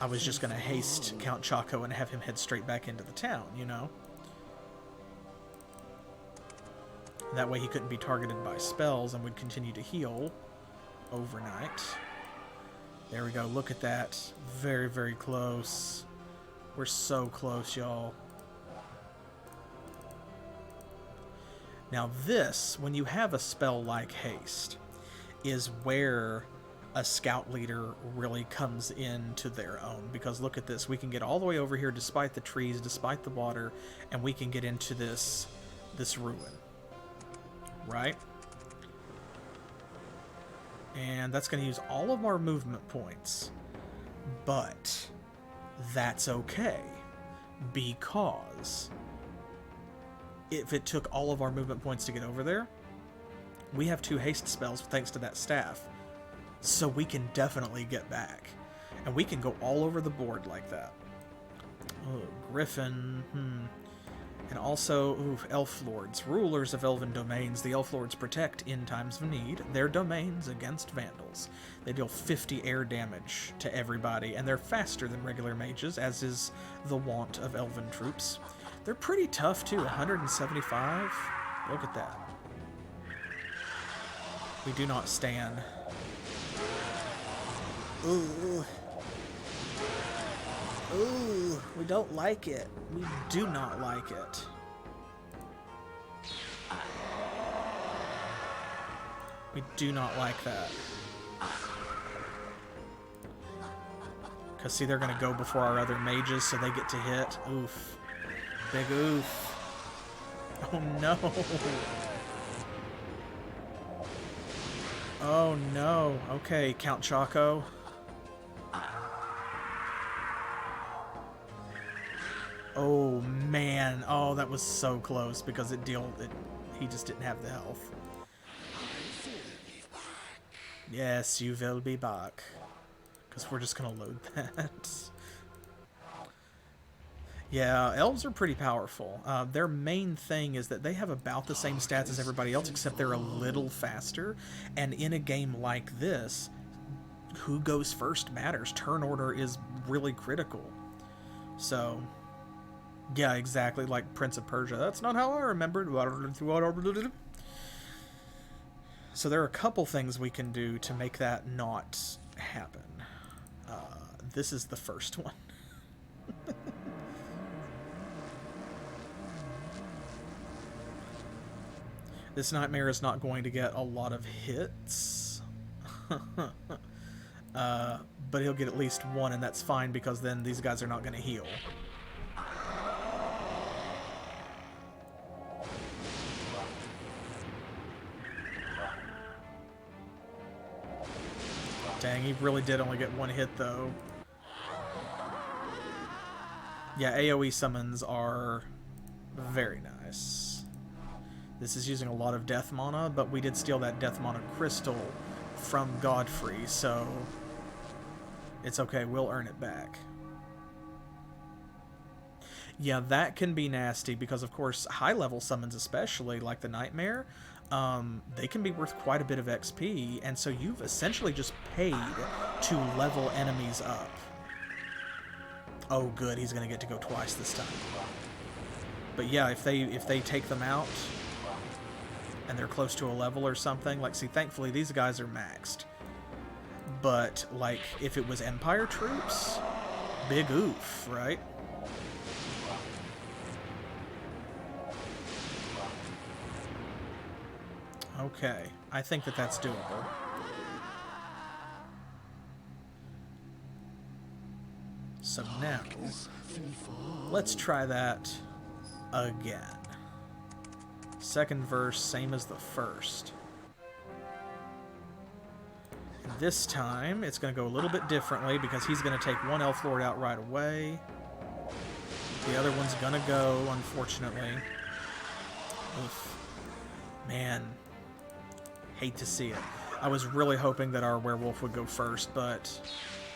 was just going to haste Count Choco and have him head straight back into the town, you know? That way he couldn't be targeted by spells and would continue to heal overnight. There we go. Look at that. Very, very close. We're so close, y'all. Now this, when you have a spell like Haste, is where a scout leader really comes into their own. Because look at this. We can get all the way over here despite the trees, despite the water, and we can get into this ruin. Right? And that's going to use all of our movement points. But that's okay, because if it took all of our movement points to get over there, we have 2 haste spells thanks to that staff. So we can definitely get back. And we can go all over the board like that. Oh, Griffin. And also, Elf Lords. Rulers of elven domains. The Elf Lords protect, in times of need, their domains against vandals. They deal 50 air damage to everybody, and they're faster than regular mages, as is the wont of elven troops. They're pretty tough, too. 175. Look at that. We do not stand. Ooh. Ooh, we don't like it. We do not like it. We do not like that. Because, see, they're going to go before our other mages, so they get to hit. Oof. Big oof. Oh, no. Oh, no. Okay, Count Choco. Oh, man. Oh, that was so close because he just didn't have the health. Yes, you will be back. Because we're just going to load that. Yeah, elves are pretty powerful. Their main thing is that they have about the same stats as everybody else, except they're a little faster. And in a game like this, who goes first matters. Turn order is really critical. So, yeah, exactly like Prince of Persia. That's not how I remembered. So there are a couple things we can do to make that not happen. This is the first one. This nightmare is not going to get a lot of hits. But he'll get at least one, and that's fine because then these guys are not going to heal. Dang, he really did only get one hit, though. Yeah, AoE summons are very nice. This is using a lot of death mana, but we did steal that death mana crystal from Godefroy, so it's okay, we'll earn it back. Yeah, that can be nasty because, of course, high-level summons especially, like the Nightmare, they can be worth quite a bit of XP, and so you've essentially just paid to level enemies up. Oh, good, he's going to get to go twice this time. But yeah, if they take them out, and they're close to a level or something, like, see, thankfully these guys are maxed. But, like, if it was Empire troops, big oof, right? Okay, I think that that's doable. So now, let's try that again. Second verse, same as the first. And this time, it's going to go a little bit differently because he's going to take one Elf Lord out right away. The other one's going to go, unfortunately. Oof. Man, hate to see it. I was really hoping that our werewolf would go first, but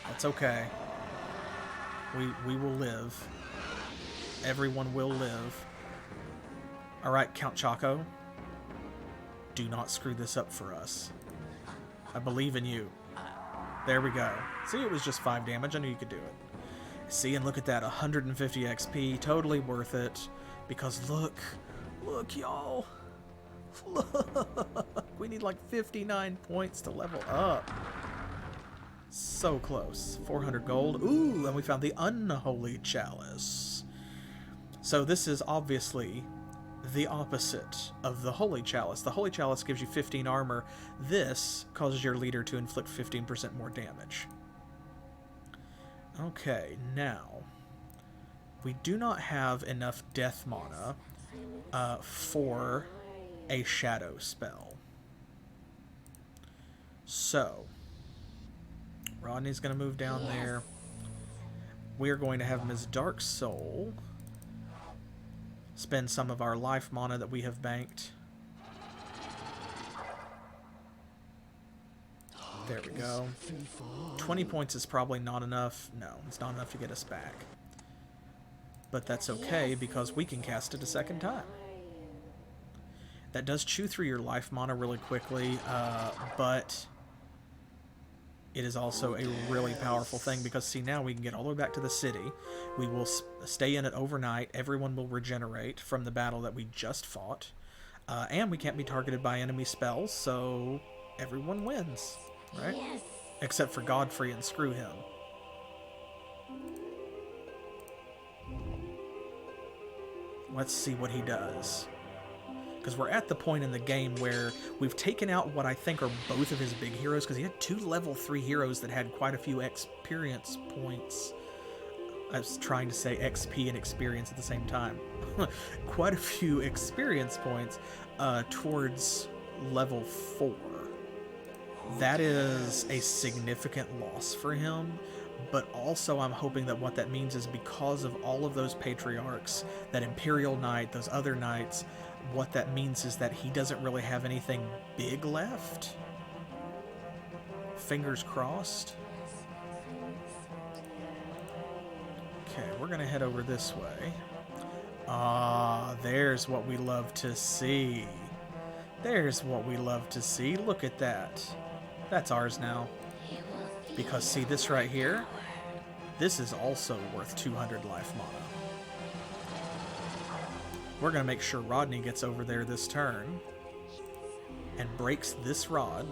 that's okay. We will live. Everyone will live. Alright, Count Choco. Do not screw this up for us. I believe in you. There we go. See, it was just 5 damage. I knew you could do it. See, and look at that. 150 XP. Totally worth it. Because look. Look, y'all. Look. We need like 59 points to level up. So close. 400 gold. Ooh, and we found the Unholy Chalice. So this is obviously the opposite of the Holy Chalice. The Holy Chalice gives you 15 armor. This causes your leader to inflict 15% more damage. Okay, now, we do not have enough death mana for a shadow spell. So, Rodney's going to move down there. we are going to have Ms. Dark Soul spend some of our life mana that we have banked. There we go. 20 points is probably not enough. No, it's not enough to get us back. But that's okay because we can cast it a second time. That does chew through your life mana really quickly, but it is also a really powerful thing because, see, now we can get all the way back to the city. We will stay in it overnight. Everyone will regenerate from the battle that we just fought. And we can't be targeted by enemy spells, so everyone wins. Right?
Yes.
Except for Godefroy, and screw him. Let's see what he does. Because we're at the point in the game where we've taken out what I think are both of his big heroes, because he had 2 level 3 heroes that had quite a few experience points. I was trying to say XP and experience at the same time. Quite a few experience points towards level 4. That is a significant loss for him, but also I'm hoping that what that means is because of all of those patriarchs, that Imperial Knight, those other knights, what that means is that he doesn't really have anything big left. Fingers crossed. Okay, we're gonna head over this way. Ah, there's what we love to see. There's what we love to see. Look at that. That's ours now. Because, see, this right here, this is also worth 200 life mana. We're going to make sure Rodney gets over there this turn and breaks this rod,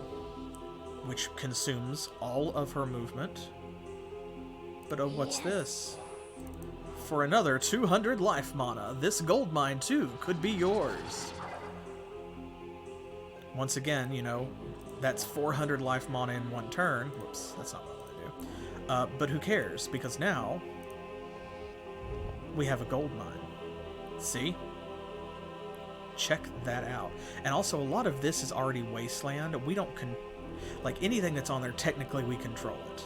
which consumes all of her movement. But oh, what's this? For another 200 life mana, this gold mine, too, could be yours. Once again, you know, that's 400 life mana in one turn. Whoops, that's not what I want to do. But who cares? Because now we have a gold mine. See? Check that out. And also, a lot of this is already wasteland. We don't like anything that's on there. Technically, we control it,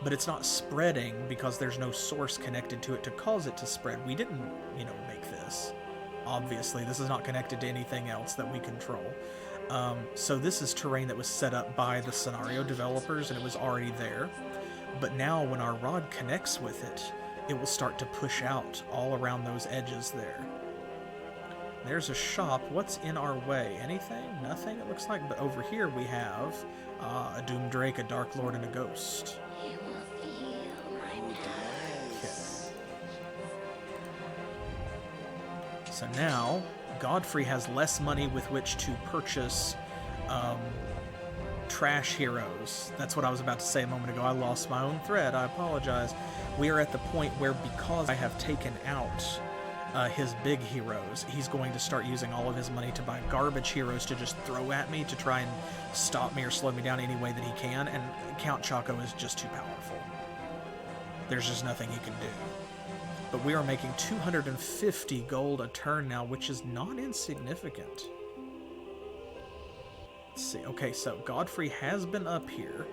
but it's not spreading because there's no source connected to it to cause it to spread. We didn't, you know, make this. Obviously, this is not connected to anything else that we control. So this is terrain that was set up by the scenario developers, and it was already there. But now when our rod connects with it, it will start to push out all around those edges there. There's a shop. What's in our way? Anything? Nothing, it looks like. But over here we have a Doom Drake, a Dark Lord, and a Ghost.
You will feel my power.
Okay. So now Godefroy has less money with which to purchase trash heroes. That's what I was about to say a moment ago. I lost my own thread. I apologize. We are at the point where, because I have taken out his big heroes, he's going to start using all of his money to buy garbage heroes to just throw at me to try and stop me or slow me down any way that he can, and Count Choco is just too powerful. There's just nothing he can do. But we are making 250 gold a turn now, which is not insignificant. Let's see. Okay, so Godefroy has been up here.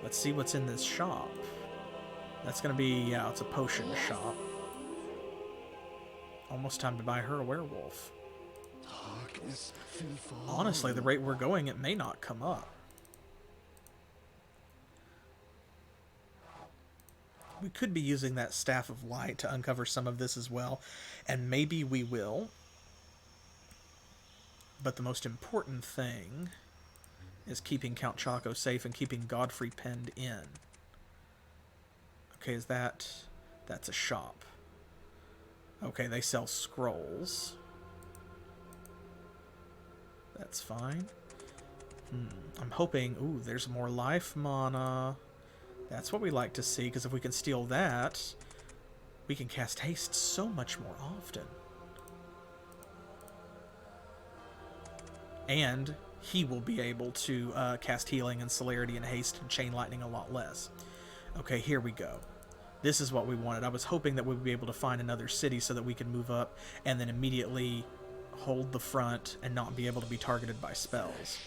Let's see what's in this shop. That's going to be, yeah, it's a potion shop. Almost time to buy her a werewolf. Honestly, the rate we're going, it may not come up. We could be using that Staff of Light to uncover some of this as well, and maybe we will. But the most important thing is keeping Count Choco safe and keeping Godefroy penned in. Okay, is that's a shop. Okay, they sell scrolls. That's fine. I'm hoping, ooh, there's more life mana. That's what we like to see, because if we can steal that, we can cast haste so much more often. And he will be able to cast healing and celerity and haste and chain lightning a lot less. Okay, here we go. This is what we wanted. I was hoping that we'd be able to find another city so that we could move up and then immediately hold the front and not be able to be targeted by spells.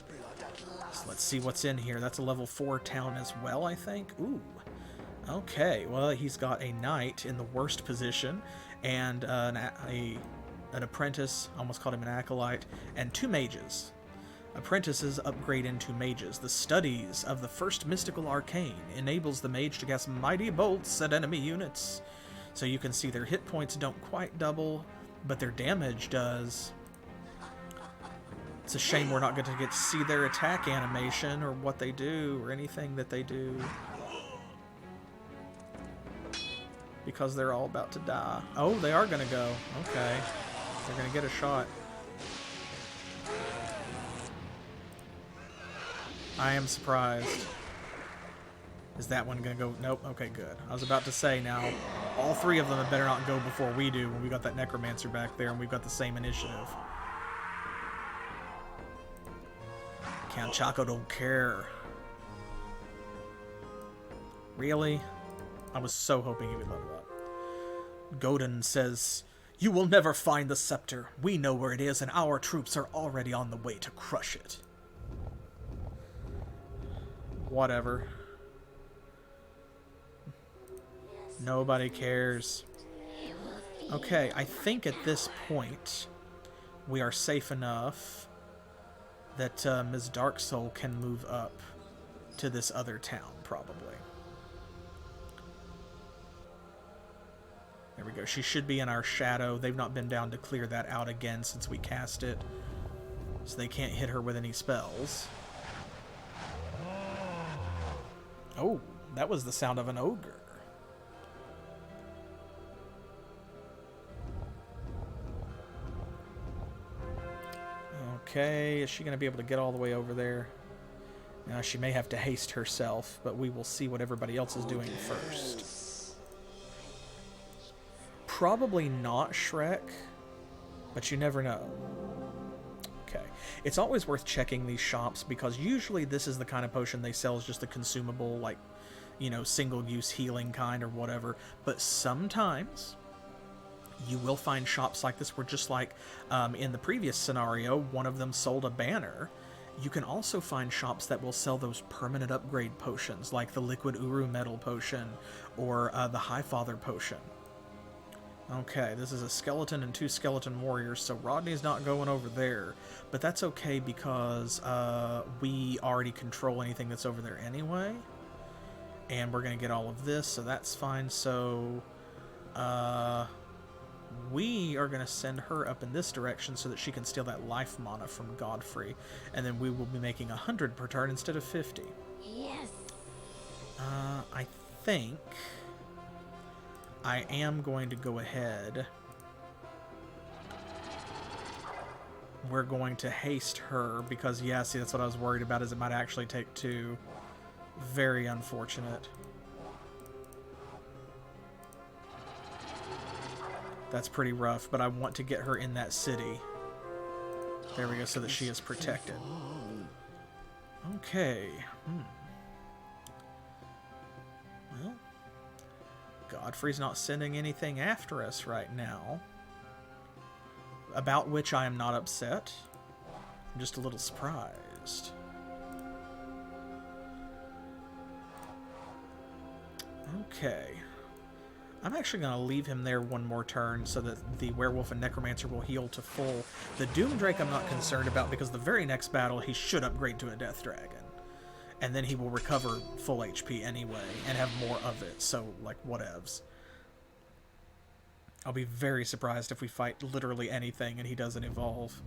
So let's see what's in here. That's a level 4 town as well, I think. Ooh, Okay, well, he's got a knight in the worst position, and an apprentice, almost called him an acolyte, and 2 mages. Apprentices upgrade into mages. The studies of the first mystical arcane enables the mage to cast mighty bolts at enemy units. So you can see their hit points don't quite double, but their damage does. It's a shame we're not going to get to see their attack animation or what they do or anything that they do, because they're all about to die. Oh, they are going to go. Okay. They're going to get a shot. I am surprised. Is that one going to go? Nope. Okay, good. I was about to say now, all 3 of them had better not go before we do when we got that necromancer back there and we've got the same initiative. Count Choco don't care. Really? I was so hoping he would level up. Godin says, "You will never find the scepter. We know where it is, and our troops are already on the way to crush it." Whatever. Nobody cares. Okay, I think at this point we are safe enough that Ms. Darksoul can move up to this other town, probably. There we go. She should be in our shadow. They've not been down to clear that out again since we cast it, so they can't hit her with any spells. Oh, that was the sound of an ogre. Okay, is she going to be able to get all the way over there? Now, she may have to haste herself, but we will see what everybody else is doing first. Probably not Shrek, but you never know. Okay. It's always worth checking these shops, because usually this is the kind of potion they sell as just the consumable, like, you know, single-use healing kind or whatever. But sometimes you will find shops like this where, just like in the previous scenario, one of them sold a banner. You can also find shops that will sell those permanent upgrade potions, like the Liquid Uru Metal Potion or the Highfather Potion. Okay, this is a skeleton and 2 skeleton warriors, so Rodney's not going over there. But that's okay, because we already control anything that's over there anyway. And we're going to get all of this, so that's fine. So we are going to send her up in this direction so that she can steal that life mana from Godefroy. And then we will be making 100 per turn instead of 50.
Yes.
I think I am going to go ahead. We're going to haste her because, yeah, see, that's what I was worried about, is it might actually take 2. Very unfortunate. That's pretty rough, but I want to get her in that city. There we go, so that she is protected. Okay. Well, Godfrey's not sending anything after us right now, about which I am not upset. I'm just a little surprised. Okay. I'm actually going to leave him there one more turn so that the Werewolf and Necromancer will heal to full. The Doomdrake I'm not concerned about, because the very next battle he should upgrade to a Death Dragon. And then he will recover full HP anyway and have more of it, so, like, whatevs. I'll be very surprised if we fight literally anything and he doesn't evolve.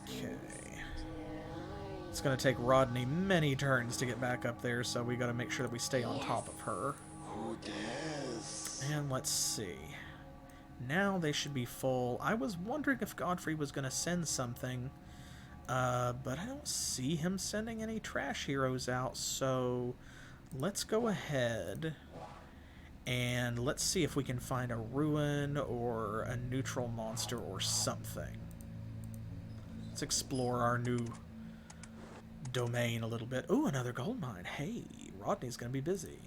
Okay. It's going to take Rodney many turns to get back up there, so we got to make sure that we stay on top of her. And let's see. Now they should be full. I was wondering if Godfrey was going to send something, but I don't see him sending any trash heroes out, so let's go ahead and let's see if we can find a ruin or a neutral monster or something. Let's explore our new domain a little bit. Ooh, another gold mine. Hey, Rodney's gonna be busy.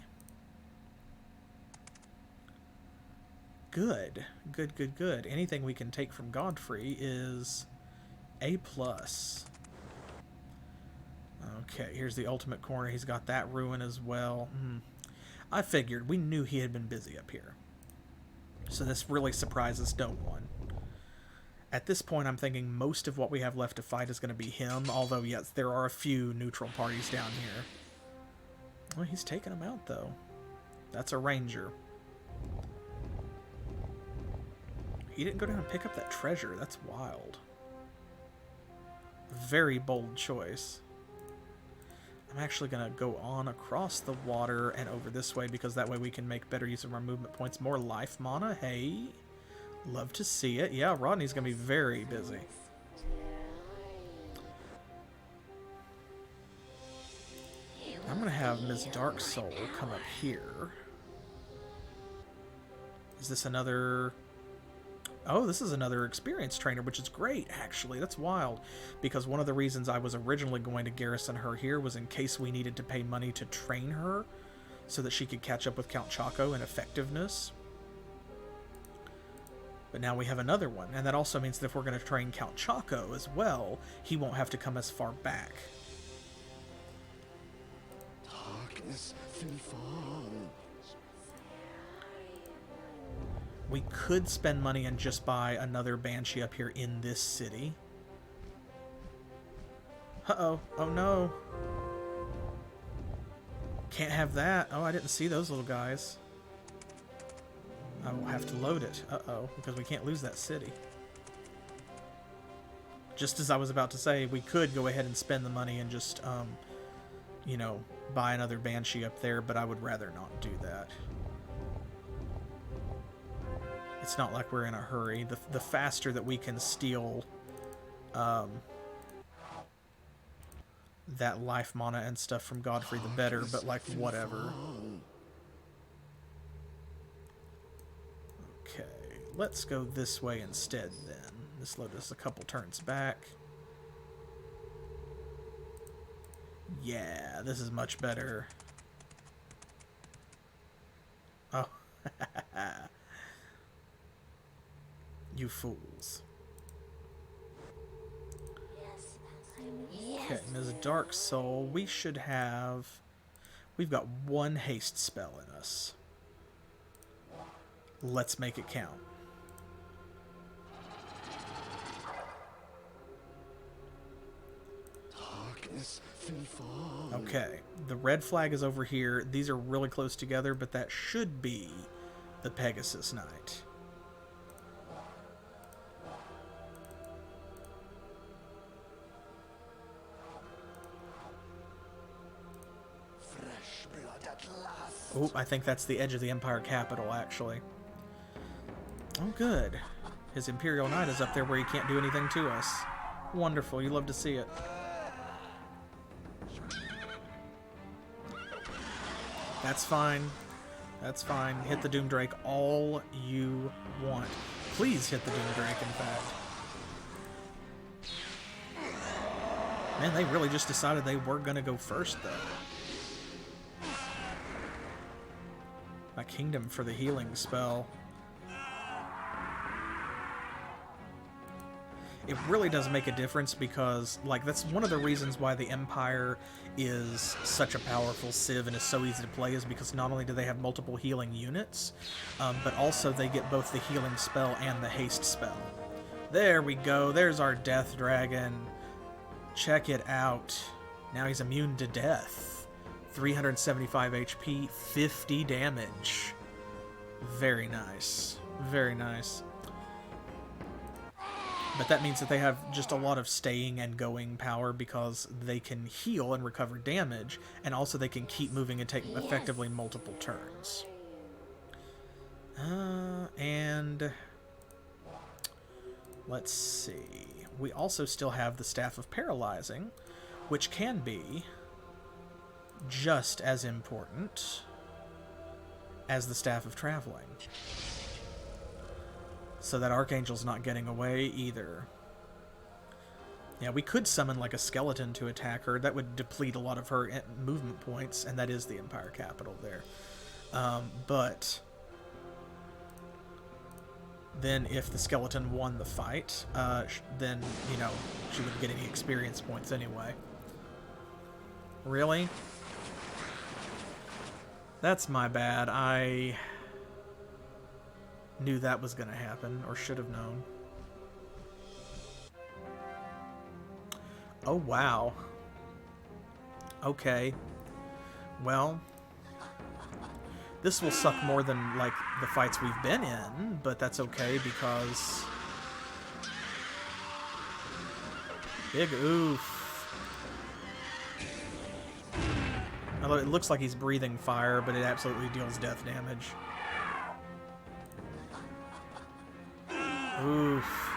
Good. Good, good, good. Anything we can take from Godfrey is A+. Okay, here's the ultimate corner. He's got that ruin as well. I figured. We knew he had been busy up here. So this really surprises no one. At this point, I'm thinking most of what we have left to fight is going to be him, although, yes, there are a few neutral parties down here. Well, he's taking them out, though. That's a ranger. He didn't go down and pick up that treasure. That's wild. Very bold choice. I'm actually going to go on across the water and over this way, because that way we can make better use of our movement points. More life mana, hey? Love to see it. Yeah, Rodney's going to be very busy. I'm going to have Ms. Dark Soul come up here. Is this another... Oh, this is another experienced trainer, which is great, actually. That's wild. Because one of the reasons I was originally going to garrison her here was in case we needed to pay money to train her so that she could catch up with Count Choco in effectiveness. But now we have another one, and that also means that if we're going to train Count Choco as well, he won't have to come as far back.
Darkness will fall.
We could spend money and just buy another Banshee up here in this city. Uh-oh. Oh, no. Can't have that. Oh, I didn't see those little guys. I will have to load it. Uh-oh. Because we can't lose that city. Just as I was about to say, we could go ahead and spend the money and just, you know, buy another Banshee up there, but I would rather not do that. It's not like we're in a hurry. The faster that we can steal that life mana and stuff from Godefroy, the better, but like, whatever. Okay, let's go this way instead then. This load us a couple turns back. Yeah, this is much better. Oh, you fools. Okay, Ms. Dark Soul, we should have... We've got one haste spell in us. Let's make it count.
Darkness will fall.
Okay, the red flag is over here. These are really close together, but that should be the Pegasus Knight.
Fresh blood at last.
Oh, I think that's the edge of the Empire capital, actually. Oh, good. His Imperial Knight is up there where he can't do anything to us. Wonderful. You love to see it. That's fine. That's fine. Hit the Doomdrake all you want. Please hit the Doomdrake, in fact. Man, they really just decided they were going to go first, though. My Kingdom for the healing spell. It really does make a difference because, like, that's one of the reasons why the Empire is such a powerful civ and is so easy to play, is because not only do they have multiple healing units, but also they get both the healing spell and the haste spell. There we go. There's our Death Dragon. Check it out. Now he's immune to death. 375 HP, 50 damage. Very nice. Very nice. But that means that they have just a lot of staying and going power because they can heal and recover damage, and also they can keep moving and take effectively multiple turns. And let's see. We also still have the Staff of Paralyzing, which can be just as important as the Staff of Traveling. So that Archangel's not getting away either. Yeah, we could summon like a skeleton to attack her. That would deplete a lot of her movement points, and that is the Empire capital there. But then if the skeleton won the fight, then, you know, she wouldn't get any experience points anyway. Really? That's my bad. I knew that was going to happen, or should have known. Oh, wow. Okay. Well, this will suck more than, like, the fights we've been in, but that's okay because... Big oof. Although it looks like he's breathing fire, but it absolutely deals death damage. Oof.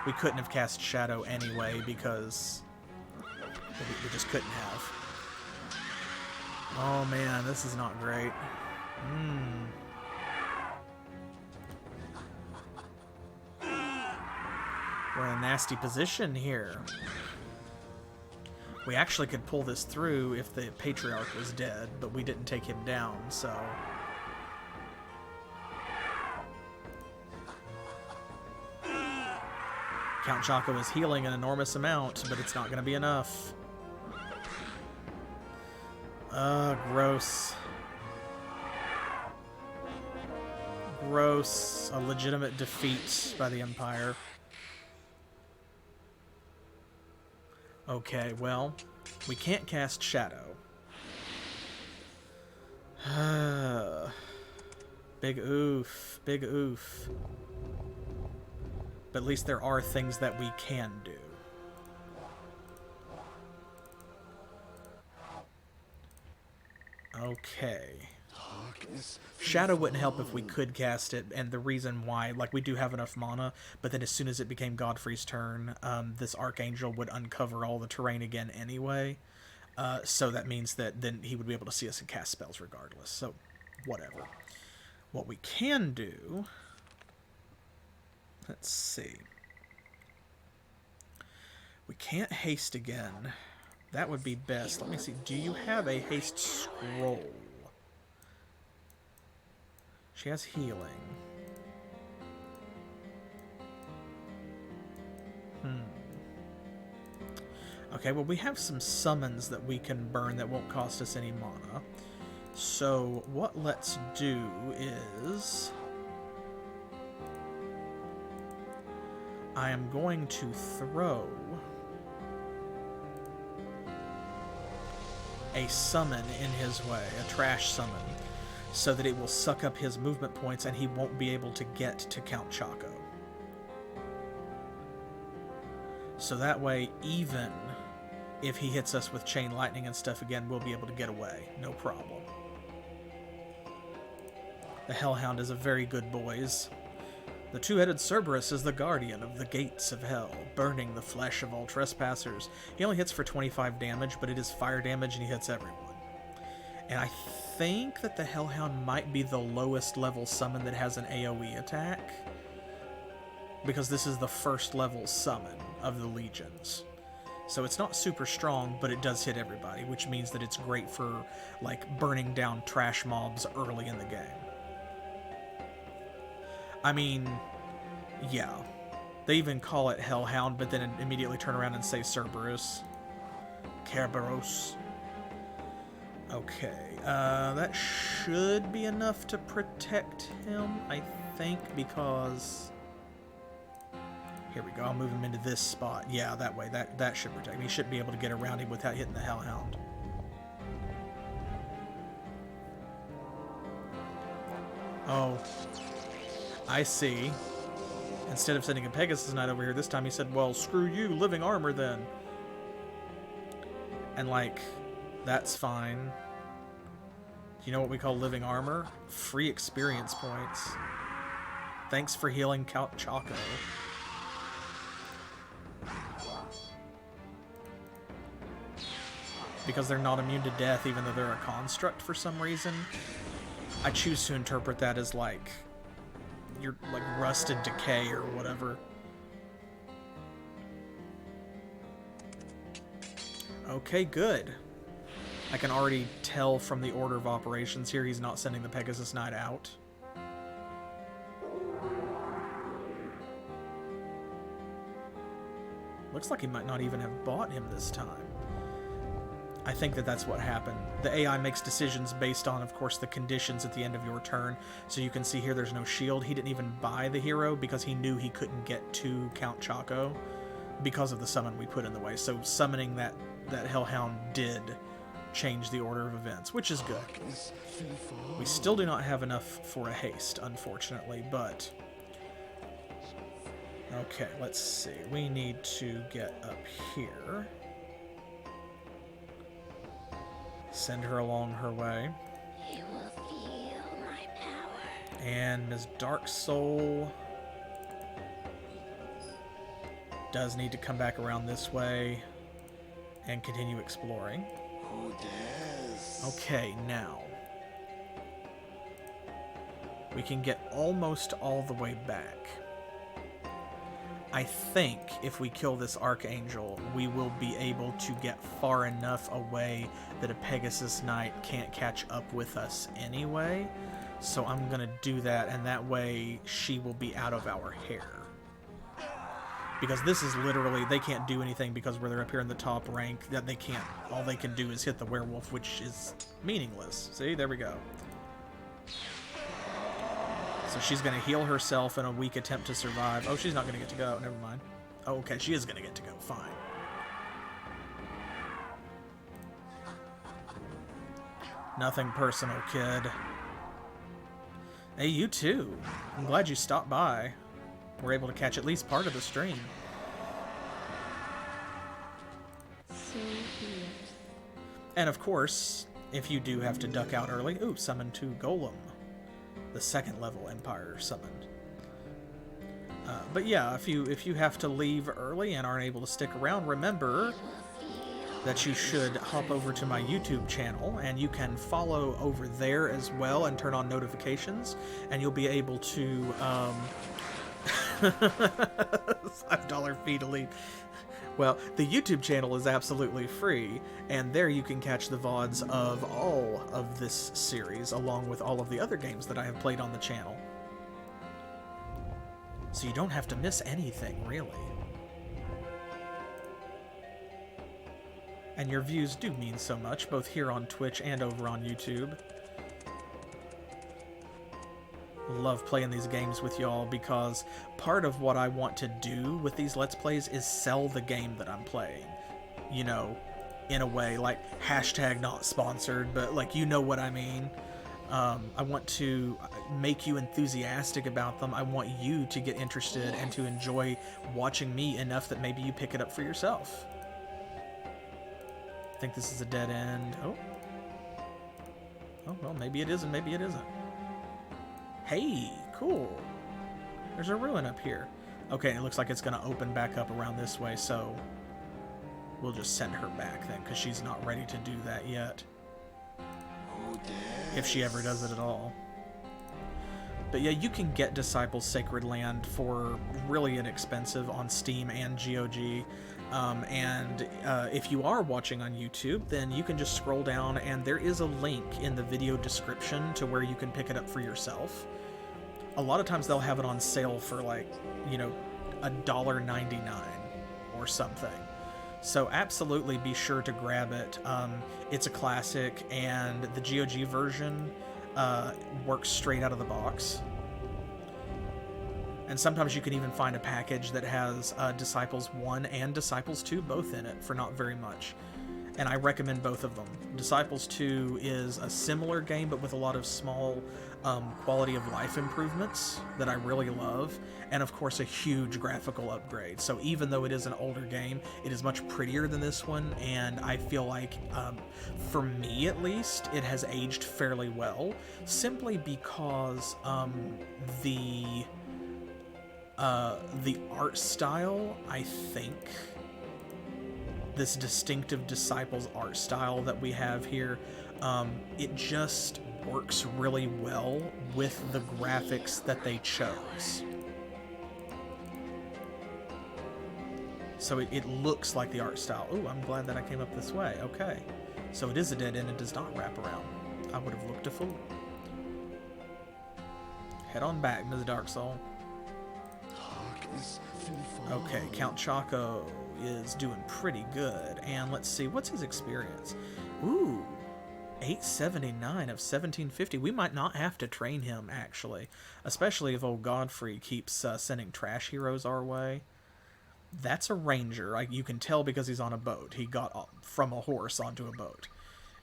We couldn't have cast Shadow anyway because we just couldn't have. Oh man, this is not great. We're in a nasty position here. We actually could pull this through if the Patriarch was dead, but we didn't take him down, so... Count Choco is healing an enormous amount, but it's not going to be enough. Gross. Gross. A legitimate defeat by the Empire. Okay, well, we can't cast Shadow. Big oof. Big oof. But at least there are things that we can do. Okay. Shadow wouldn't help if we could cast it, and the reason why, like, we do have enough mana, but then as soon as it became Godfrey's turn, this Archangel would uncover all the terrain again anyway, so that means that then he would be able to see us and cast spells regardless, so whatever. What we can do... Let's see. We can't haste again. That would be best. Let me see. Do you have a haste scroll? She has healing. Okay, well, we have some summons that we can burn that won't cost us any mana. So what let's do is... I am going to throw a summon in his way, a trash summon, so that it will suck up his movement points and he won't be able to get to Count Choco. So that way, even if he hits us with chain lightning and stuff again, we'll be able to get away. No problem. The Hellhound is a very good boys. The two-headed Cerberus is the guardian of the gates of hell, burning the flesh of all trespassers. He only hits for 25 damage, but it is fire damage and he hits everyone. And I think that the Hellhound might be the lowest level summon that has an AoE attack, because this is the first level summon of the legions. So it's not super strong, but it does hit everybody, which means that it's great for, like, burning down trash mobs early in the game. I mean, yeah. They even call it Hellhound, but then immediately turn around and say Cerberus. Kerberos. Okay, that should be enough to protect him, I think, because... Here we go, I'll move him into this spot. Yeah, that way, that should protect him. He should be able to get around him without hitting the Hellhound. Oh... I see. Instead of sending a Pegasus Knight over here, this time he said, well, screw you, living armor then. And, like, that's fine. Do you know what we call living armor? Free experience points. Thanks for healing Count Choco. Because they're not immune to death, even though they're a construct for some reason. I choose to interpret that as, like... You're like rust and decay or whatever. Okay, good. I can already tell from the order of operations here he's not sending the Pegasus Knight out. Looks like he might not even have bought him this time. I think that that's what happened. The AI makes decisions based on, of course, the conditions at the end of your turn. So you can see here there's no shield. He didn't even buy the hero because he knew he couldn't get to Count Choco because of the summon we put in the way. So summoning that Hellhound did change the order of events, which is good. We still do not have enough for a haste, unfortunately, but... Okay, let's see. We need to get up here. Send her along her way.
You will feel my power.
And Ms. Dark Soul does need to come back around this way and continue exploring.
Who dares?
Okay, now we can get almost all the way back. I think if we kill this Archangel, we will be able to get far enough away that a Pegasus Knight can't catch up with us anyway. So I'm going to do that, and that way she will be out of our hair. Because this is literally, they can't do anything because where they're up here in the top rank, that they can't, all they can do is hit the werewolf, which is meaningless. See, there we go. So she's going to heal herself in a weak attempt to survive. Oh, she's not going to get to go. Never mind. Oh, okay, she is going to get to go. Fine. Nothing personal, kid. Hey, you too. I'm glad you stopped by. We're able to catch at least part of the stream.
So be it.
And of course, if you do have to duck out early, ooh, summon 2 Golem. The 2nd level Empire summoned. But yeah, if you have to leave early and aren't able to stick around, remember that you should hop over to my YouTube channel, and you can follow over there as well and turn on notifications, and you'll be able to $5 fee to leave. Well, the YouTube channel is absolutely free, and there you can catch the VODs of all of this series, along with all of the other games that I have played on the channel. So you don't have to miss anything, really. And your views do mean so much, both here on Twitch and over on YouTube. Love playing these games with y'all because part of what I want to do with these Let's Plays is sell the game that I'm playing. You know, in a way, like hashtag not sponsored, but like, you know what I mean. I want to make you enthusiastic about them. I want you to get interested and to enjoy watching me enough that maybe you pick it up for yourself. I think this is a dead end. Oh, well, maybe it is and maybe it isn't. Hey, cool. There's a ruin up here. Okay, it looks like it's going to open back up around this way, so we'll just send her back then, because she's not ready to do that yet. If she ever does it at all. But yeah, you can get Disciples Sacred Land for really inexpensive on Steam and GOG. If you are watching on YouTube, then you can just scroll down and there is a link in the video description to where you can pick it up for yourself. A lot of times they'll have it on sale for like, you know, $1.99 or something. So absolutely be sure to grab it. It's a classic, and the GOG version works straight out of the box. And sometimes you can even find a package that has Disciples 1 and Disciples 2 both in it for not very much. And I recommend both of them. Disciples 2 is a similar game, but with a lot of small quality of life improvements that I really love. And of course, a huge graphical upgrade. So even though it is an older game, it is much prettier than this one. And I feel like, for me at least, it has aged fairly well. Simply because the art style, I think, this distinctive Disciples art style that we have here, it just works really well with the graphics that they chose. So it looks like the art style. Ooh, I'm glad that I came up this way. Okay. So it is a dead end and does not wrap around. I would have looked a fool. Head on back, Ms. Dark Soul. Okay, Count Choco. is doing pretty good. And let's see, what's his experience? Ooh, 879 of 1750. We might not have to train him, actually. Especially if old Godefroy keeps sending trash heroes our way. That's a ranger. You can tell because he's on a boat. He got from a horse onto a boat.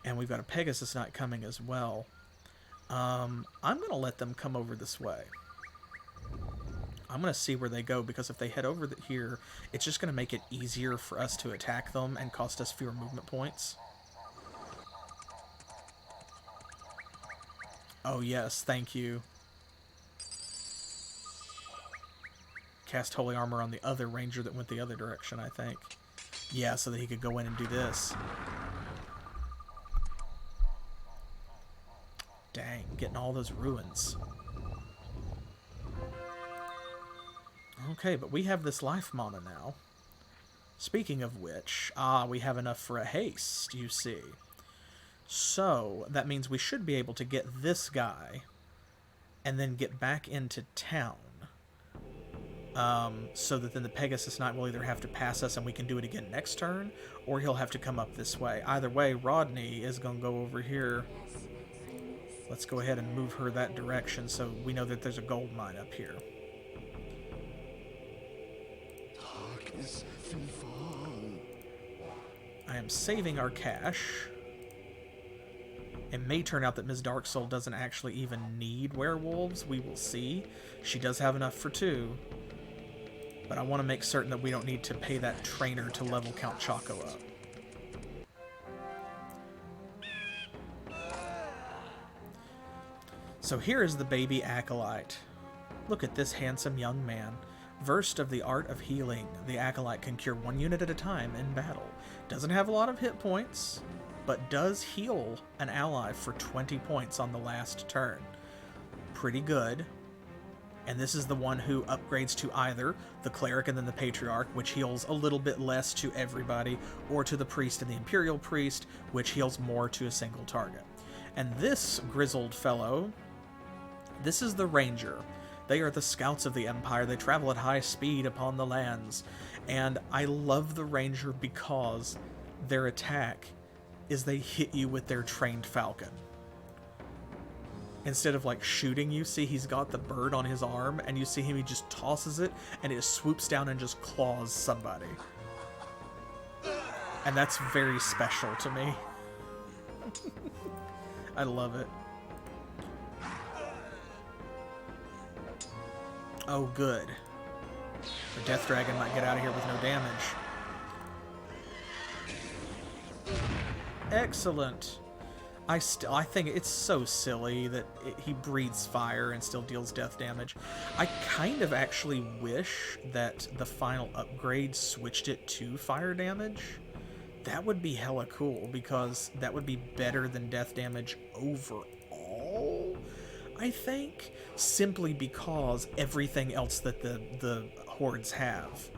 And we've got a Pegasus Knight coming as well. I'm going to let them come over this way. I'm going to see where they go, because if they head over here, it's just going to make it easier for us to attack them and cost us fewer movement points. Oh yes, thank you. Cast Holy Armor on the other ranger that went the other direction, I think. Yeah, so that he could go in and do this. Dang, getting all those ruins. Okay, but we have this life mana now. Speaking of which, we have enough for a haste, you see. So, that means we should be able to get this guy and then get back into town. So that then the Pegasus Knight will either have to pass us and we can do it again next turn, or he'll have to come up this way. Either way, Rodney is going to go over here. Let's go ahead and move her that direction so we know that there's a gold mine up here. I am saving our cash. It may turn out that Ms. Darksoul doesn't actually even need werewolves. We will see. She does have enough for 2. But I want to make certain that we don't need to pay that trainer to level Count Choco up. So here is the baby Acolyte. Look at this handsome young man. Versed of the art of healing, the Acolyte can cure 1 unit at a time in battle. Doesn't have a lot of hit points, but does heal an ally for 20 points on the last turn. Pretty good. And this is the one who upgrades to either the Cleric and then the Patriarch, which heals a little bit less to everybody, or to the Priest and the Imperial Priest, which heals more to a single target. And this grizzled fellow, this is the Ranger. They are the scouts of the Empire. They travel at high speed upon the lands. And I love the Ranger because their attack is they hit you with their trained falcon. Instead of like shooting you, see he's got the bird on his arm, and you see him, he just tosses it, and it swoops down and just claws somebody. And that's very special to me. I love it. Oh, good. The Death Dragon might get out of here with no damage. Excellent. I think it's so silly that he breathes fire and still deals death damage. I kind of actually wish that the final upgrade switched it to fire damage. That would be hella cool, because that would be better than death damage overall, I think, simply because everything else that the hordes have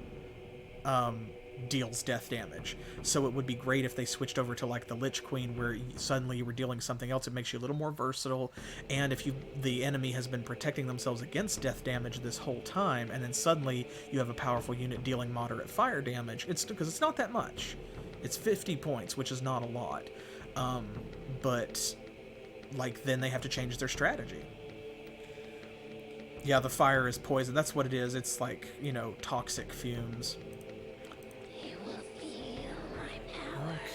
deals death damage. So it would be great if they switched over to like the Lich Queen, where suddenly you were dealing something else. It makes you a little more versatile, and if the enemy has been protecting themselves against death damage this whole time, and then suddenly you have a powerful unit dealing moderate fire damage, it's because it's not that much. It's 50 points, which is not a lot. But like then they have to change their strategy. Yeah, the fire is poison. That's what it is. It's like, you know, toxic fumes.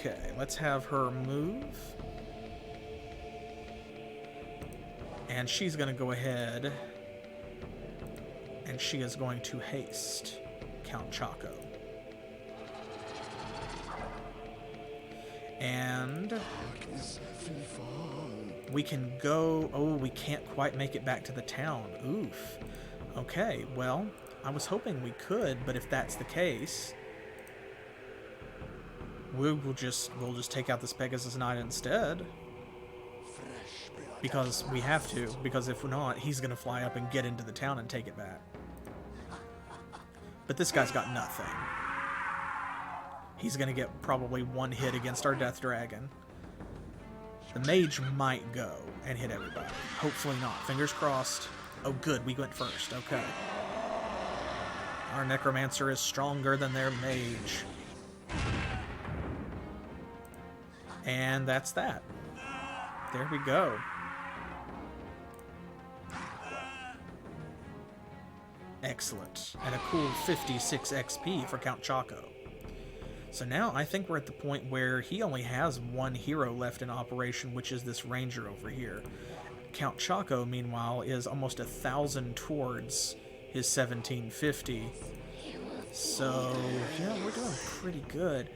Okay, let's have her move. And she's going to go ahead and she is going to haste Count Choco. And we can go... Oh, we can't quite make it back to the town. Oof. Okay, well, I was hoping we could, but if that's the case, we'll just take out this Pegasus Knight instead. Because we have to. Because if we're not, he's going to fly up and get into the town and take it back. But this guy's got nothing. He's going to get probably one hit against our Death Dragon. The mage might go and hit everybody. Hopefully not. Fingers crossed. Oh, good. We went first. Okay. Our necromancer is stronger than their mage. And that's that. There we go. Excellent. And a cool 56 XP for Count Choco. So now I think we're at the point where he only has one hero left in operation, which is this ranger over here. Count Choco, meanwhile, is almost 1,000 towards his 1750. So, yeah, we're doing pretty good.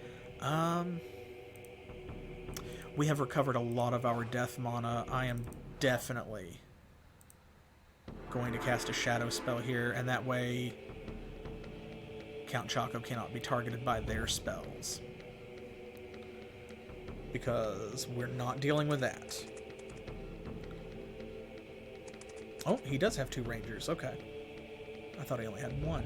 We have recovered a lot of our death mana. I am definitely going to cast a shadow spell here, and that way Count Choco cannot be targeted by their spells, because we're not dealing with that. Oh, he does have 2 rangers. Okay. I thought he only had 1.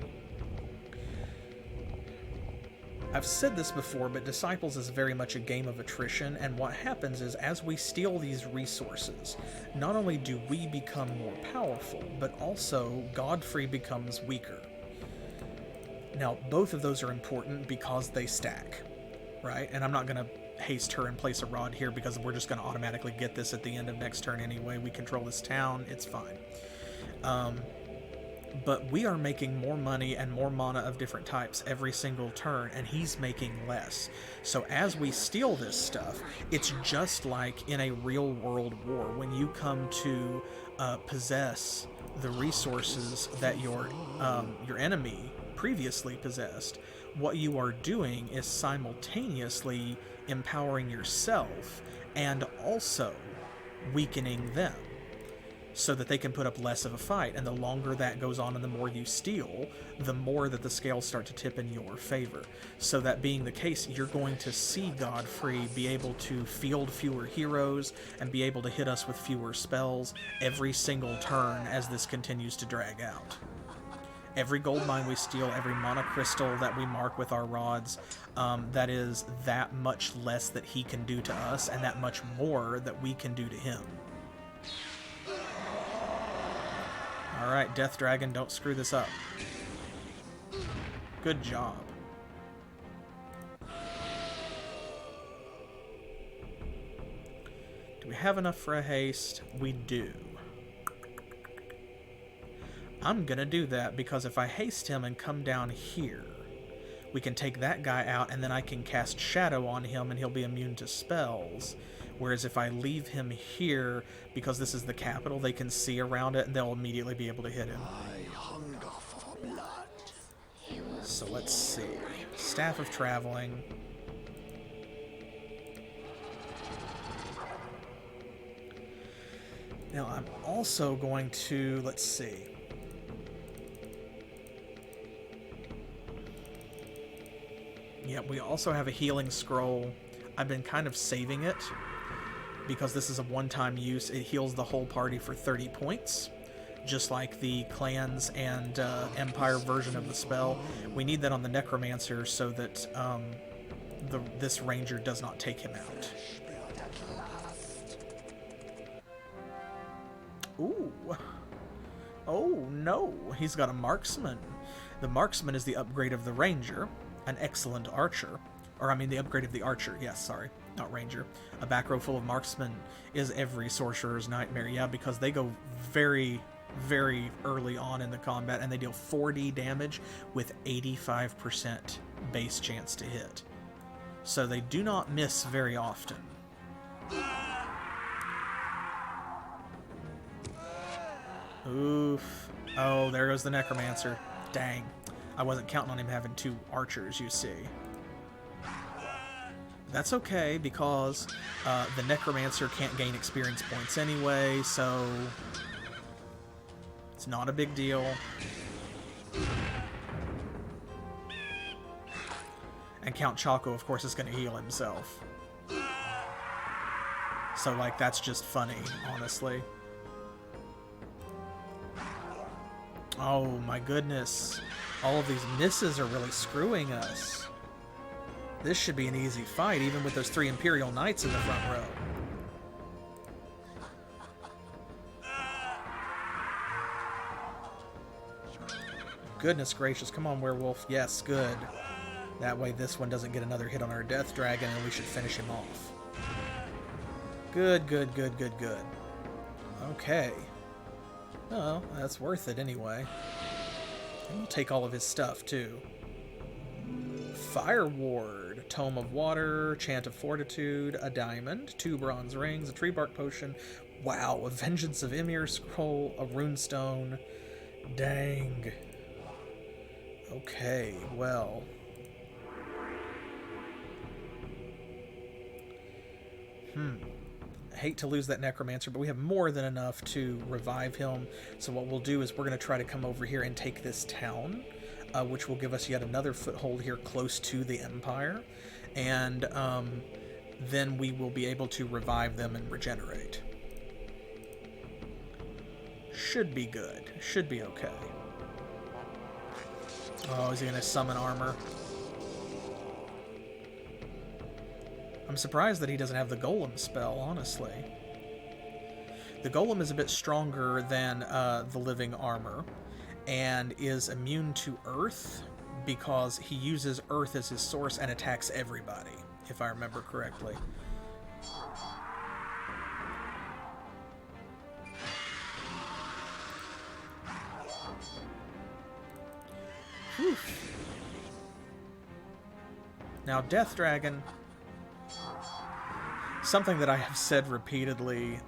I've said this before, but Disciples is very much a game of attrition, and what happens is, as we steal these resources, not only do we become more powerful, but also Godefroy becomes weaker. Now, both of those are important because they stack, right? And I'm not going to haste her and place a rod here because we're just going to automatically get this at the end of next turn anyway. We control this town, it's fine. But we are making more money and more mana of different types every single turn, and he's making less. So as we steal this stuff, it's just like in a real-world war. When you come to possess the resources that your enemy previously possessed, what you are doing is simultaneously empowering yourself and also weakening them, so that they can put up less of a fight. And the longer that goes on and the more you steal, the more that the scales start to tip in your favor. So that being the case, you're going to see Godefroy be able to field fewer heroes and be able to hit us with fewer spells every single turn as this continues to drag out. Every gold mine we steal, every mana crystal that we mark with our rods, that is that much less that he can do to us, and that much more that we can do to him. Alright, Death Dragon, don't screw this up. Good job. Do we have enough for a haste? We do. I'm gonna do that because if I haste him and come down here, we can take that guy out, and then I can cast Shadow on him and he'll be immune to spells. Whereas if I leave him here, because this is the capital, they can see around it and they'll immediately be able to hit him.
I hunger for blood.
So let's see. Staff of Traveling. Now I'm also going to, let's see. Yep, we also have a healing scroll. I've been kind of saving it because this is a one-time use. It heals the whole party for 30 points, just like the clans and Empire version of the spell. We need that on the Necromancer so that this Ranger does not take him out. Ooh. Oh, no. He's got a Marksman. The Marksman is the upgrade of the Ranger, an excellent archer. Or, I mean, the upgrade of the Archer. Yes, sorry. Not Ranger. A back row full of Marksmen is every Sorcerer's nightmare. Yeah, because they go very, very early on in the combat, and they deal 40 damage with 85% base chance to hit. So they do not miss very often. Oof. Oh, there goes the Necromancer. Dang. I wasn't counting on him having 2 archers, you see. That's okay, because the Necromancer can't gain experience points anyway, so it's not a big deal. And Count Choco, of course, is going to heal himself. So, like, that's just funny, honestly. Oh, my goodness. All of these misses are really screwing us. This should be an easy fight, even with those 3 Imperial Knights in the front row. goodness gracious. Come on, werewolf. Yes, good. That way this one doesn't get another hit on our death dragon, and we should finish him off. Good, good, good, good, good. Okay. Oh, that's worth it anyway. And we'll take all of his stuff, too. Fire Ward, Tome of Water, Chant of Fortitude, a diamond, 2 bronze rings, a tree bark potion. Wow, a Vengeance of Emir scroll, a runestone. Dang. Okay, well. I hate to lose that necromancer, but we have more than enough to revive him. So what we'll do is we're going to try to come over here and take this town, which will give us yet another foothold here close to the Empire. And then we will be able to revive them and regenerate. Should be good. Should be okay. Oh, is he going to summon armor? I'm surprised that he doesn't have the Golem spell, honestly. The Golem is a bit stronger than the Living Armor, and is immune to Earth because he uses Earth as his source and attacks everybody, if I remember correctly. Whew. Now, Death Dragon... something that I have said repeatedly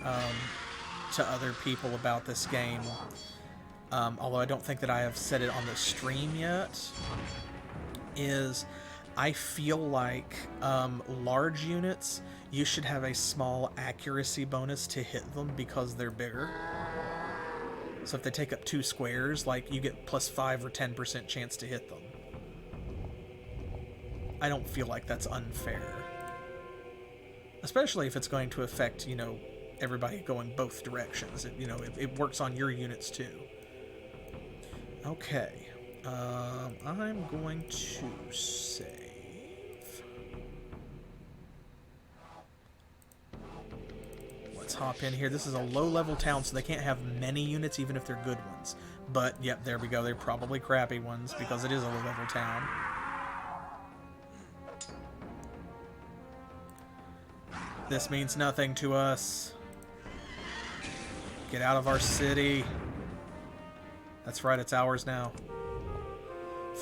to other people about this game, although I don't think that I have said it on the stream yet, is I feel like large units, you should have a small accuracy bonus to hit them because they're bigger. So if they take up 2 squares, like, you get plus 5 or 10% chance to hit them. I don't feel like that's unfair. Especially if it's going to affect, you know, everybody going both directions. It works on your units too. Okay. I'm going to save. Let's hop in here. This is a low-level town, so they can't have many units, even if they're good ones. But, yep, there we go. They're probably crappy ones, because it is a low-level town. This means nothing to us. Get out of our city. That's right, it's ours now.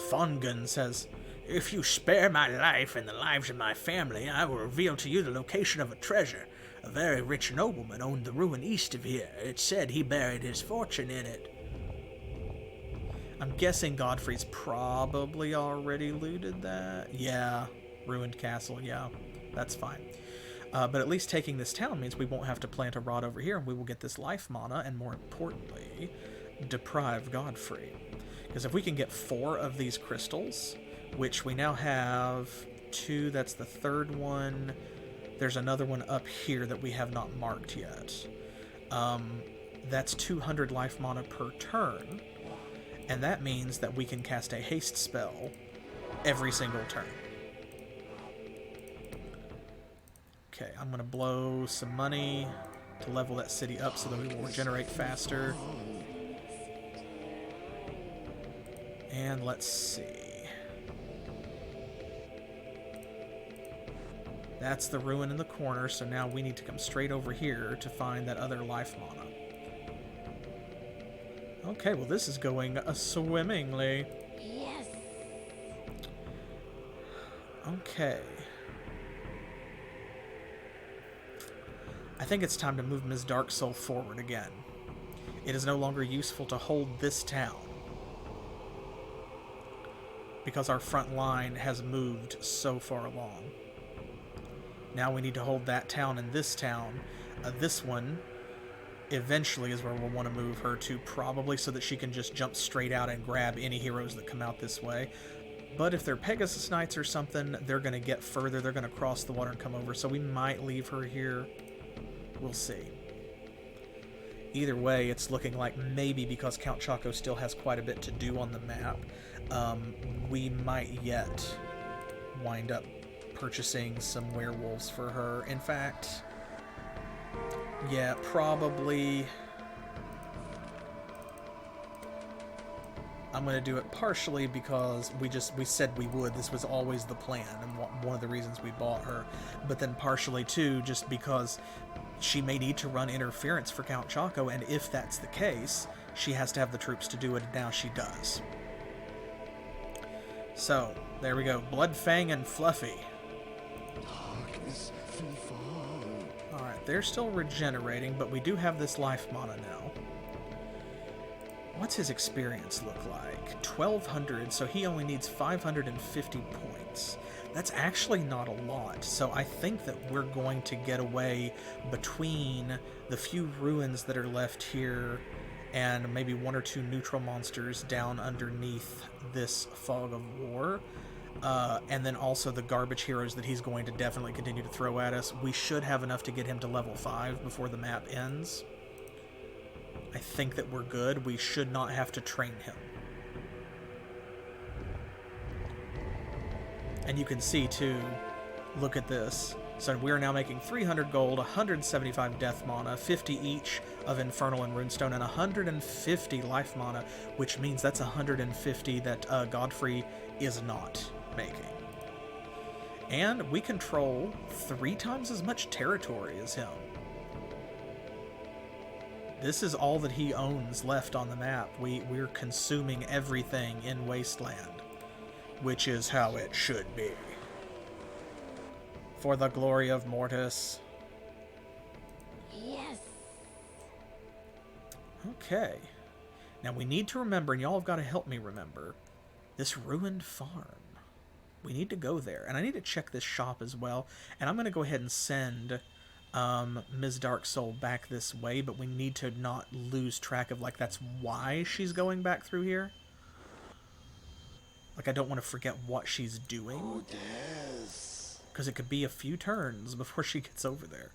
Fungun says, "If you spare my life and the lives of my family, I will reveal to you the location of a treasure. A very rich nobleman owned the ruin east of here. It's said he buried his fortune in it." I'm guessing Godfrey's probably already looted that. Yeah, ruined castle, yeah, that's fine. But at least taking this town means we won't have to plant a rod over here, and we will get this life mana, and more importantly, deprive Godfrey. Because if we can get 4 of these crystals, which we now have 2, that's the 3rd one. There's another one up here that we have not marked yet. That's 200 life mana per turn, and that means that we can cast a haste spell every single turn. Okay, I'm going to blow some money to level that city up so that we will regenerate faster. And let's see. That's the ruin in the corner, so now we need to come straight over here to find that other life mana. Okay, well this is going swimmingly.
Yes.
Okay. I think it's time to move Ms. Darksoul forward again. It is no longer useful to hold this town, because our front line has moved so far along. Now we need to hold that town and this town. This one eventually is where we'll want to move her to, probably so that she can just jump straight out and grab any heroes that come out this way. But if they're Pegasus Knights or something, they're going to get further. They're going to cross the water and come over, so we might leave her here. We'll see. Either way, it's looking like maybe because Count Choco still has quite a bit to do on the map, we might yet wind up purchasing some werewolves for her. In fact, yeah, probably. I'm going to do it partially because we said we would. This was always the plan and one of the reasons we bought her. But then partially, too, just because she may need to run interference for Count Choco, and if that's the case, she has to have the troops to do it, and now she does. So, there we go. Bloodfang and Fluffy.
Darkness flee far.
Alright, they're still regenerating, but we do have this life mana now. What's his experience look like? 1200, so he only needs 550 points. That's actually not a lot, so I think that we're going to get away between the few ruins that are left here and maybe one or two neutral monsters down underneath this fog of war. And then also the garbage heroes that he's going to definitely continue to throw at us. We should have enough to get him to level 5 before the map ends. I think that we're good. We should not have to train him. And you can see, too, look at this. So we are now making 300 gold, 175 death mana, 50 each of Infernal and Runestone, and 150 life mana, which means that's 150 that Godefroy is not making. And we control 3 times as much territory as him. This is all that he owns left on the map. We're consuming everything in Wasteland, which is how it should be. For the glory of Mortis.
Yes.
Okay. Now we need to remember, and y'all have got to help me remember, this ruined farm. We need to go there. And I need to check this shop as well. And I'm going to go ahead and send Ms. Dark Soul back this way, but we need to not lose track of, like, that's why she's going back through here. Like, I don't want to forget what she's doing.
Who dares?
Because it could be a few turns before she gets over there.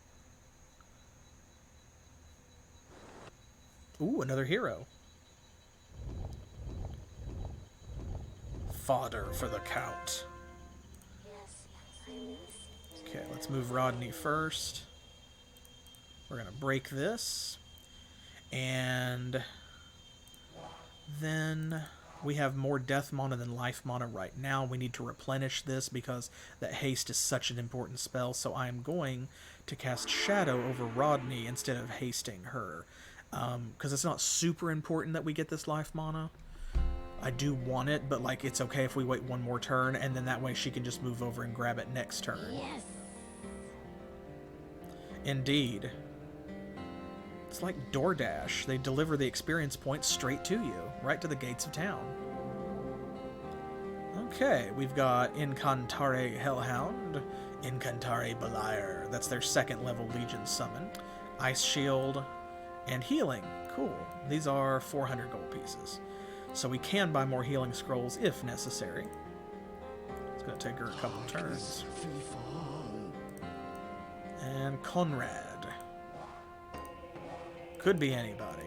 Ooh, another hero. Fodder for the Count. Okay, let's move Rodney first. We're going to break this. And then we have more death mana than life mana right now. We need to replenish this because that haste is such an important spell. So I'm going to cast Shadow over Rodney instead of hasting her. Because it's not super important that we get this life mana. I do want it, but like it's okay if we wait one more turn, and then that way she can just move over and grab it next turn.
Yes.
Indeed. It's like DoorDash. They deliver the experience points straight to you, right to the gates of town. Okay, we've got Incantare Hellhound, Incantare Beliar. That's their 2nd level Legion summon. Ice Shield, and Healing. Cool. These are 400 gold pieces. So we can buy more healing scrolls if necessary. It's going to take her a couple turns. And Conrad. Could be anybody.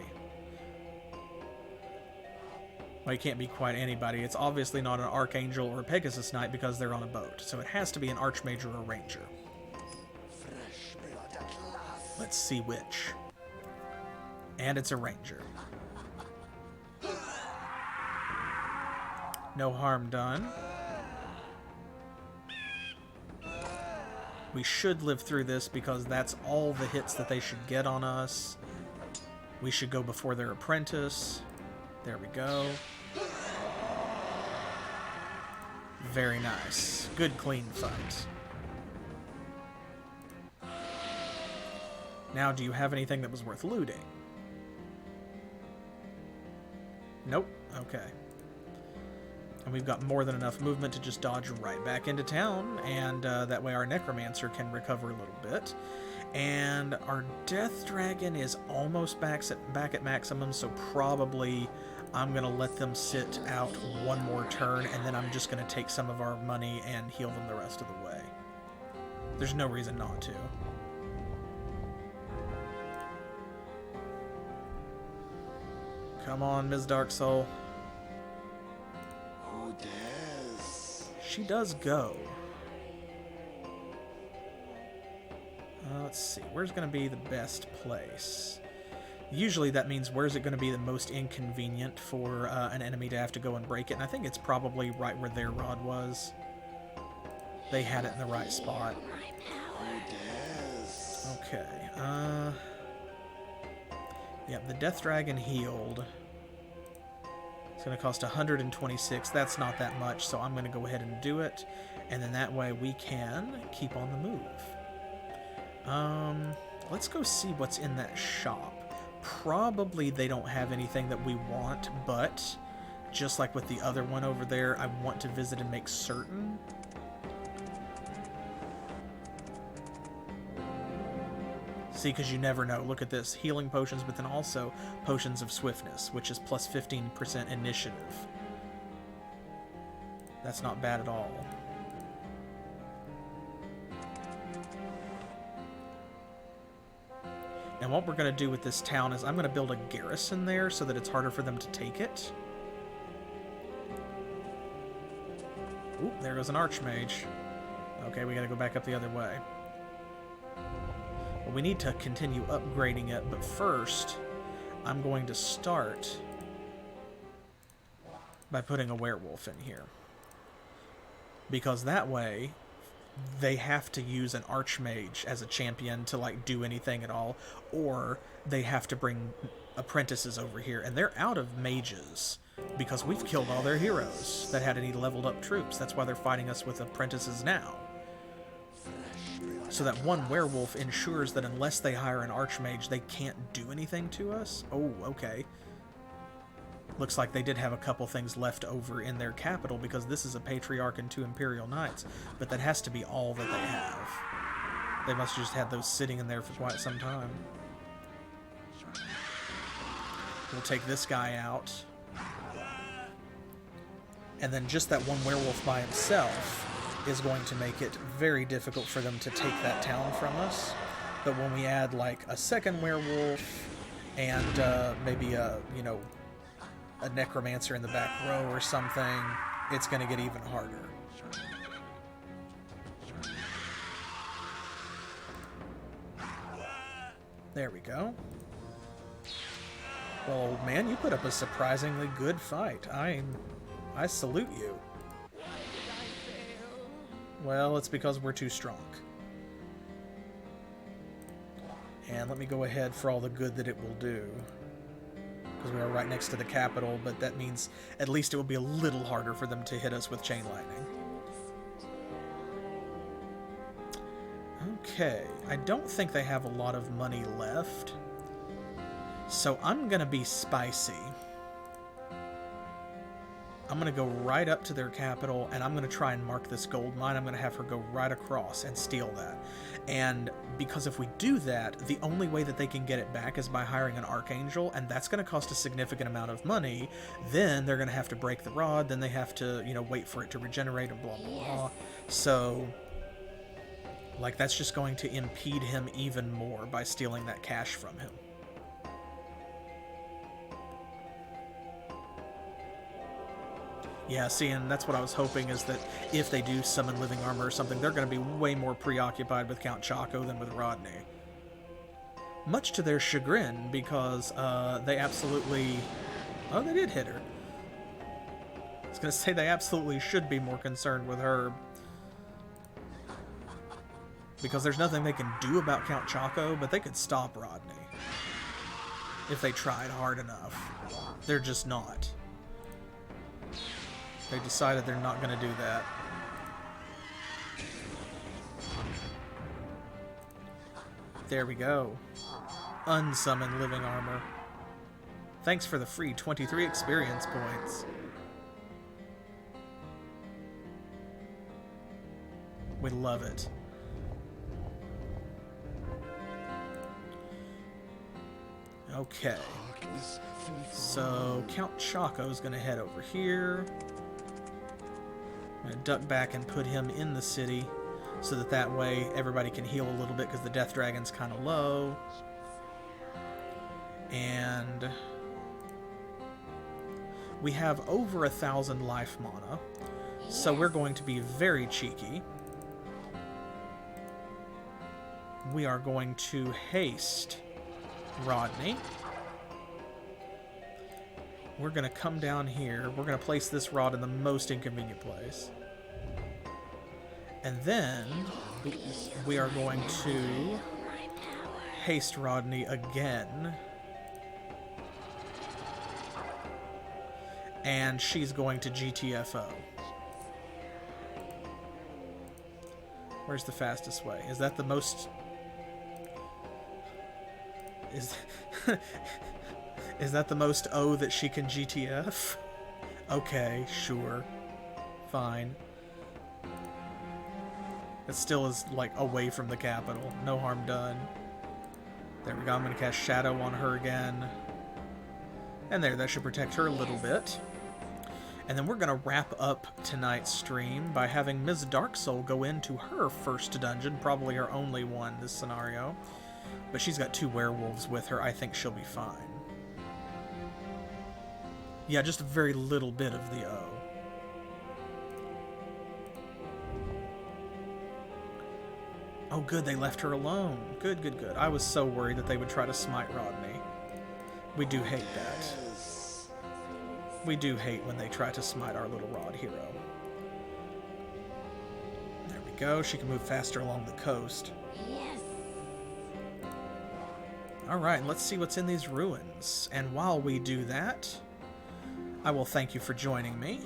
Well, he can't be quite anybody. It's obviously not an Archangel or a Pegasus Knight because they're on a boat. So it has to be an Archmage or a Ranger.
Fresh blood at last.
Let's see which. And it's a Ranger. No harm done. We should live through this because that's all the hits that they should get on us. We should go before their apprentice. There we go. Very nice. Good, clean fight. Now, do you have anything that was worth looting? Nope. Okay. And we've got more than enough movement to just dodge right back into town, and that way our Necromancer can recover a little bit. And our Death Dragon is almost back at maximum, so probably I'm going to let them sit out one more turn, and then I'm just going to take some of our money and heal them the rest of the way. There's no reason not to. Come on, Ms. Dark Soul.
Who dares?
She does go. Let's see, where's going to be the best place? Usually that means where's it going to be the most inconvenient for an enemy to have to go and break it, and I think it's probably right where their rod was. They had it in the right spot. Okay, yeah, the Death Dragon healed. It's going to cost 126. That's not that much, so I'm going to go ahead and do it. And then that way we can keep on the move. Let's go see what's in that shop. Probably they don't have anything that we want, but just like with the other one over there, I want to visit and make certain. See, because you never know. Look at this. Healing potions, but then also potions of swiftness, which is plus 15% initiative. That's not bad at all. And what we're going to do with this town is I'm going to build a garrison there so that it's harder for them to take it. Ooh, there goes an archmage. Okay, we got to go back up the other way. Well, we need to continue upgrading it, but first, I'm going to start by putting a werewolf in here. Because that way, they have to use an archmage as a champion to, like, do anything at all, or they have to bring apprentices over here, and they're out of mages because we've killed all their heroes that had any leveled up troops. That's why they're fighting us with apprentices now. So that one werewolf ensures that unless they hire an archmage, they can't do anything to us. Oh, okay. Looks like they did have a couple things left over in their capital because this is a Patriarch and 2 Imperial Knights, but that has to be all that they have. They must have just had those sitting in there for quite some time. We'll take this guy out. And then just that one werewolf by himself is going to make it very difficult for them to take that town from us. But when we add like a second werewolf and maybe a, you know, a necromancer in the back row or something, it's going to get even harder. There we go. Well, old man, you put up a surprisingly good fight. I salute you. Well, it's because we're too strong. And let me go ahead for all the good that it will do. Because we are right next to the capital, but that means at least it will be a little harder for them to hit us with chain lightning. Okay, I don't think they have a lot of money left. So I'm going to be spicy. I'm going to go right up to their capital, and I'm going to try and mark this gold mine. I'm going to have her go right across and steal that. And because if we do that, the only way that they can get it back is by hiring an archangel, and that's going to cost a significant amount of money. Then they're going to have to break the rod, then they have to, you know, wait for it to regenerate and blah, blah, blah. So, like, that's just going to impede him even more by stealing that cash from him. Yeah, see, and that's what I was hoping, is that if they do summon living armor or something, they're going to be way more preoccupied with Count Choco than with Rodney. Much to their chagrin, because they absolutely... Oh, they did hit her. I was going to say they absolutely should be more concerned with her. Because there's nothing they can do about Count Choco, but they could stop Rodney. If they tried hard enough. They're just not. They decided they're not going to do that. There we go. Unsummon living armor. Thanks for the free 23 experience points. We love it. Okay. So Count Choco's going to head over here. I'm going to duck back and put him in the city so that way everybody can heal a little bit because the Death Dragon's kind of low. And we have over 1,000 life mana, so we're going to be very cheeky. We are going to haste Rodney. we're going to come down here. We're going to place this rod in the most inconvenient place. And then we are going to haste Rodney again. And she's going to GTFO. Where's the fastest way? Is that the most... Is that the most O that she can GTF? Okay, sure. Fine. It still is, like, away from the capital. No harm done. There we go. I'm going to cast Shadow on her again. And there, that should protect her a little bit. And then we're going to wrap up tonight's stream by having Ms. Darksoul go into her first dungeon, probably her only one this scenario. But she's got 2 werewolves with her. I think she'll be fine. Yeah, just a very little bit of the O. Oh, good, they left her alone. Good, good, good. I was so worried that they would try to smite Rodney. We do hate that. We do hate when they try to smite our little rod hero. There we go. She can move faster along the coast.
Yes.
Alright, let's see what's in these ruins. And while we do that, I will thank you for joining me.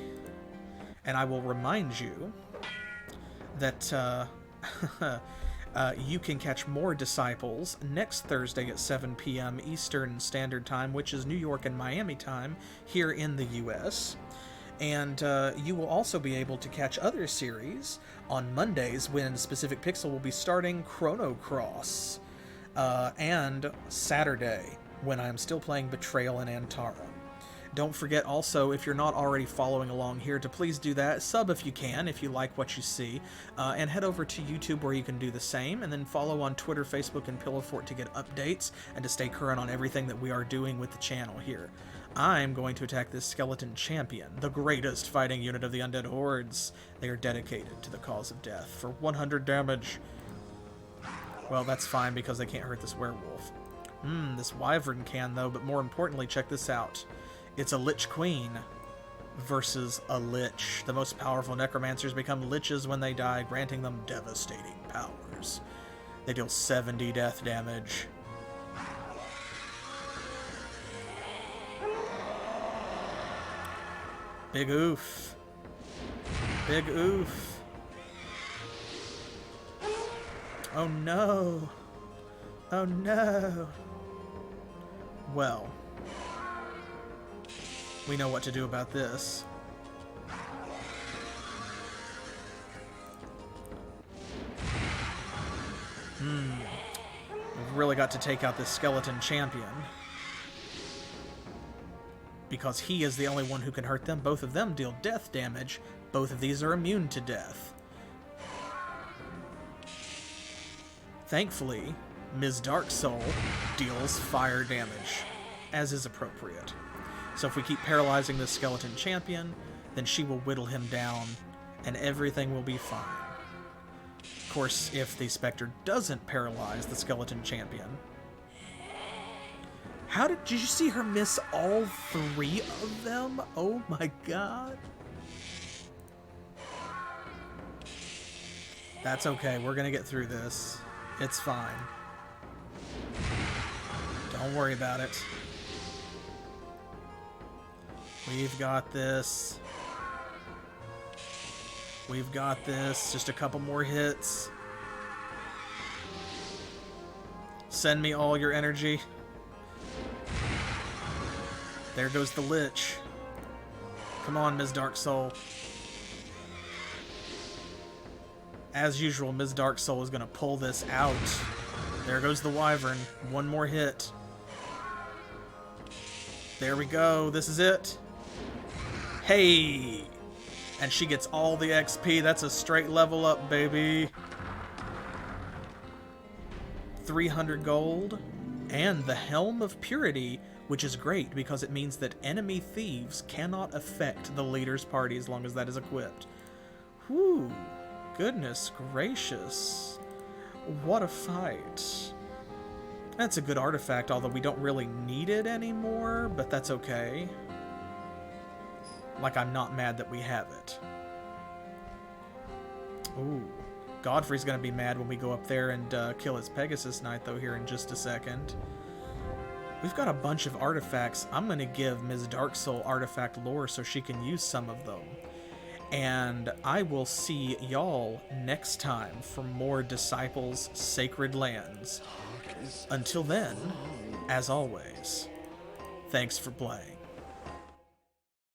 And I will remind you that you can catch more Disciples next Thursday at 7 p.m. Eastern Standard Time, which is New York and Miami time, here in the U.S. And you will also be able to catch other series on Mondays when Specific Pixel will be starting Chrono Cross. And Saturday when I'm still playing Betrayal in Antara. Don't forget also, if you're not already following along here, to please do that. Sub if you can, if you like what you see. And head over to YouTube where you can do the same. And then follow on Twitter, Facebook, and Pillowfort to get updates and to stay current on everything that we are doing with the channel here. I'm going to attack this Skeleton Champion, the greatest fighting unit of the Undead Hordes. They are dedicated to the cause of death for 100 damage. Well, that's fine because they can't hurt this werewolf. This wyvern can though, but more importantly, check this out. It's a Lich Queen versus a Lich. The most powerful necromancers become Liches when they die, granting them devastating powers. They deal 70 death damage. Big oof. Big oof. Oh no. Oh no. Well, we know what to do about this. We've really got to take out this Skeleton Champion. Because he is the only one who can hurt them. Both of them deal death damage. Both of these are immune to death. Thankfully, Ms. Darksoul deals fire damage, as is appropriate. So if we keep paralyzing this Skeleton Champion, then she will whittle him down, and everything will be fine. Of course, if the Spectre doesn't paralyze the Skeleton Champion... Did you see her miss all 3 of them? Oh my god. That's okay, we're gonna get through this. It's fine. Don't worry about it. We've got this. We've got this. Just a couple more hits. Send me all your energy. There goes the Lich. Come on, Ms. Darksoul. As usual, Ms. Darksoul is going to pull this out. There goes the Wyvern. One more hit. There we go. This is it. Hey! And she gets all the XP. That's a straight level up, baby. 300 gold. And the Helm of Purity, which is great because it means that enemy thieves cannot affect the leader's party as long as that is equipped. Whew. Goodness gracious. What a fight. That's a good artifact, although we don't really need it anymore, but that's okay. like I'm not mad that we have it. Ooh. Godfrey's going to be mad when we go up there and kill his Pegasus Knight, though, here in just a second. We've got a bunch of artifacts. I'm going to give Ms. Darksoul artifact lore so she can use some of them. And I will see y'all next time for more Disciples Sacred Lands. Until then, as always, thanks for playing.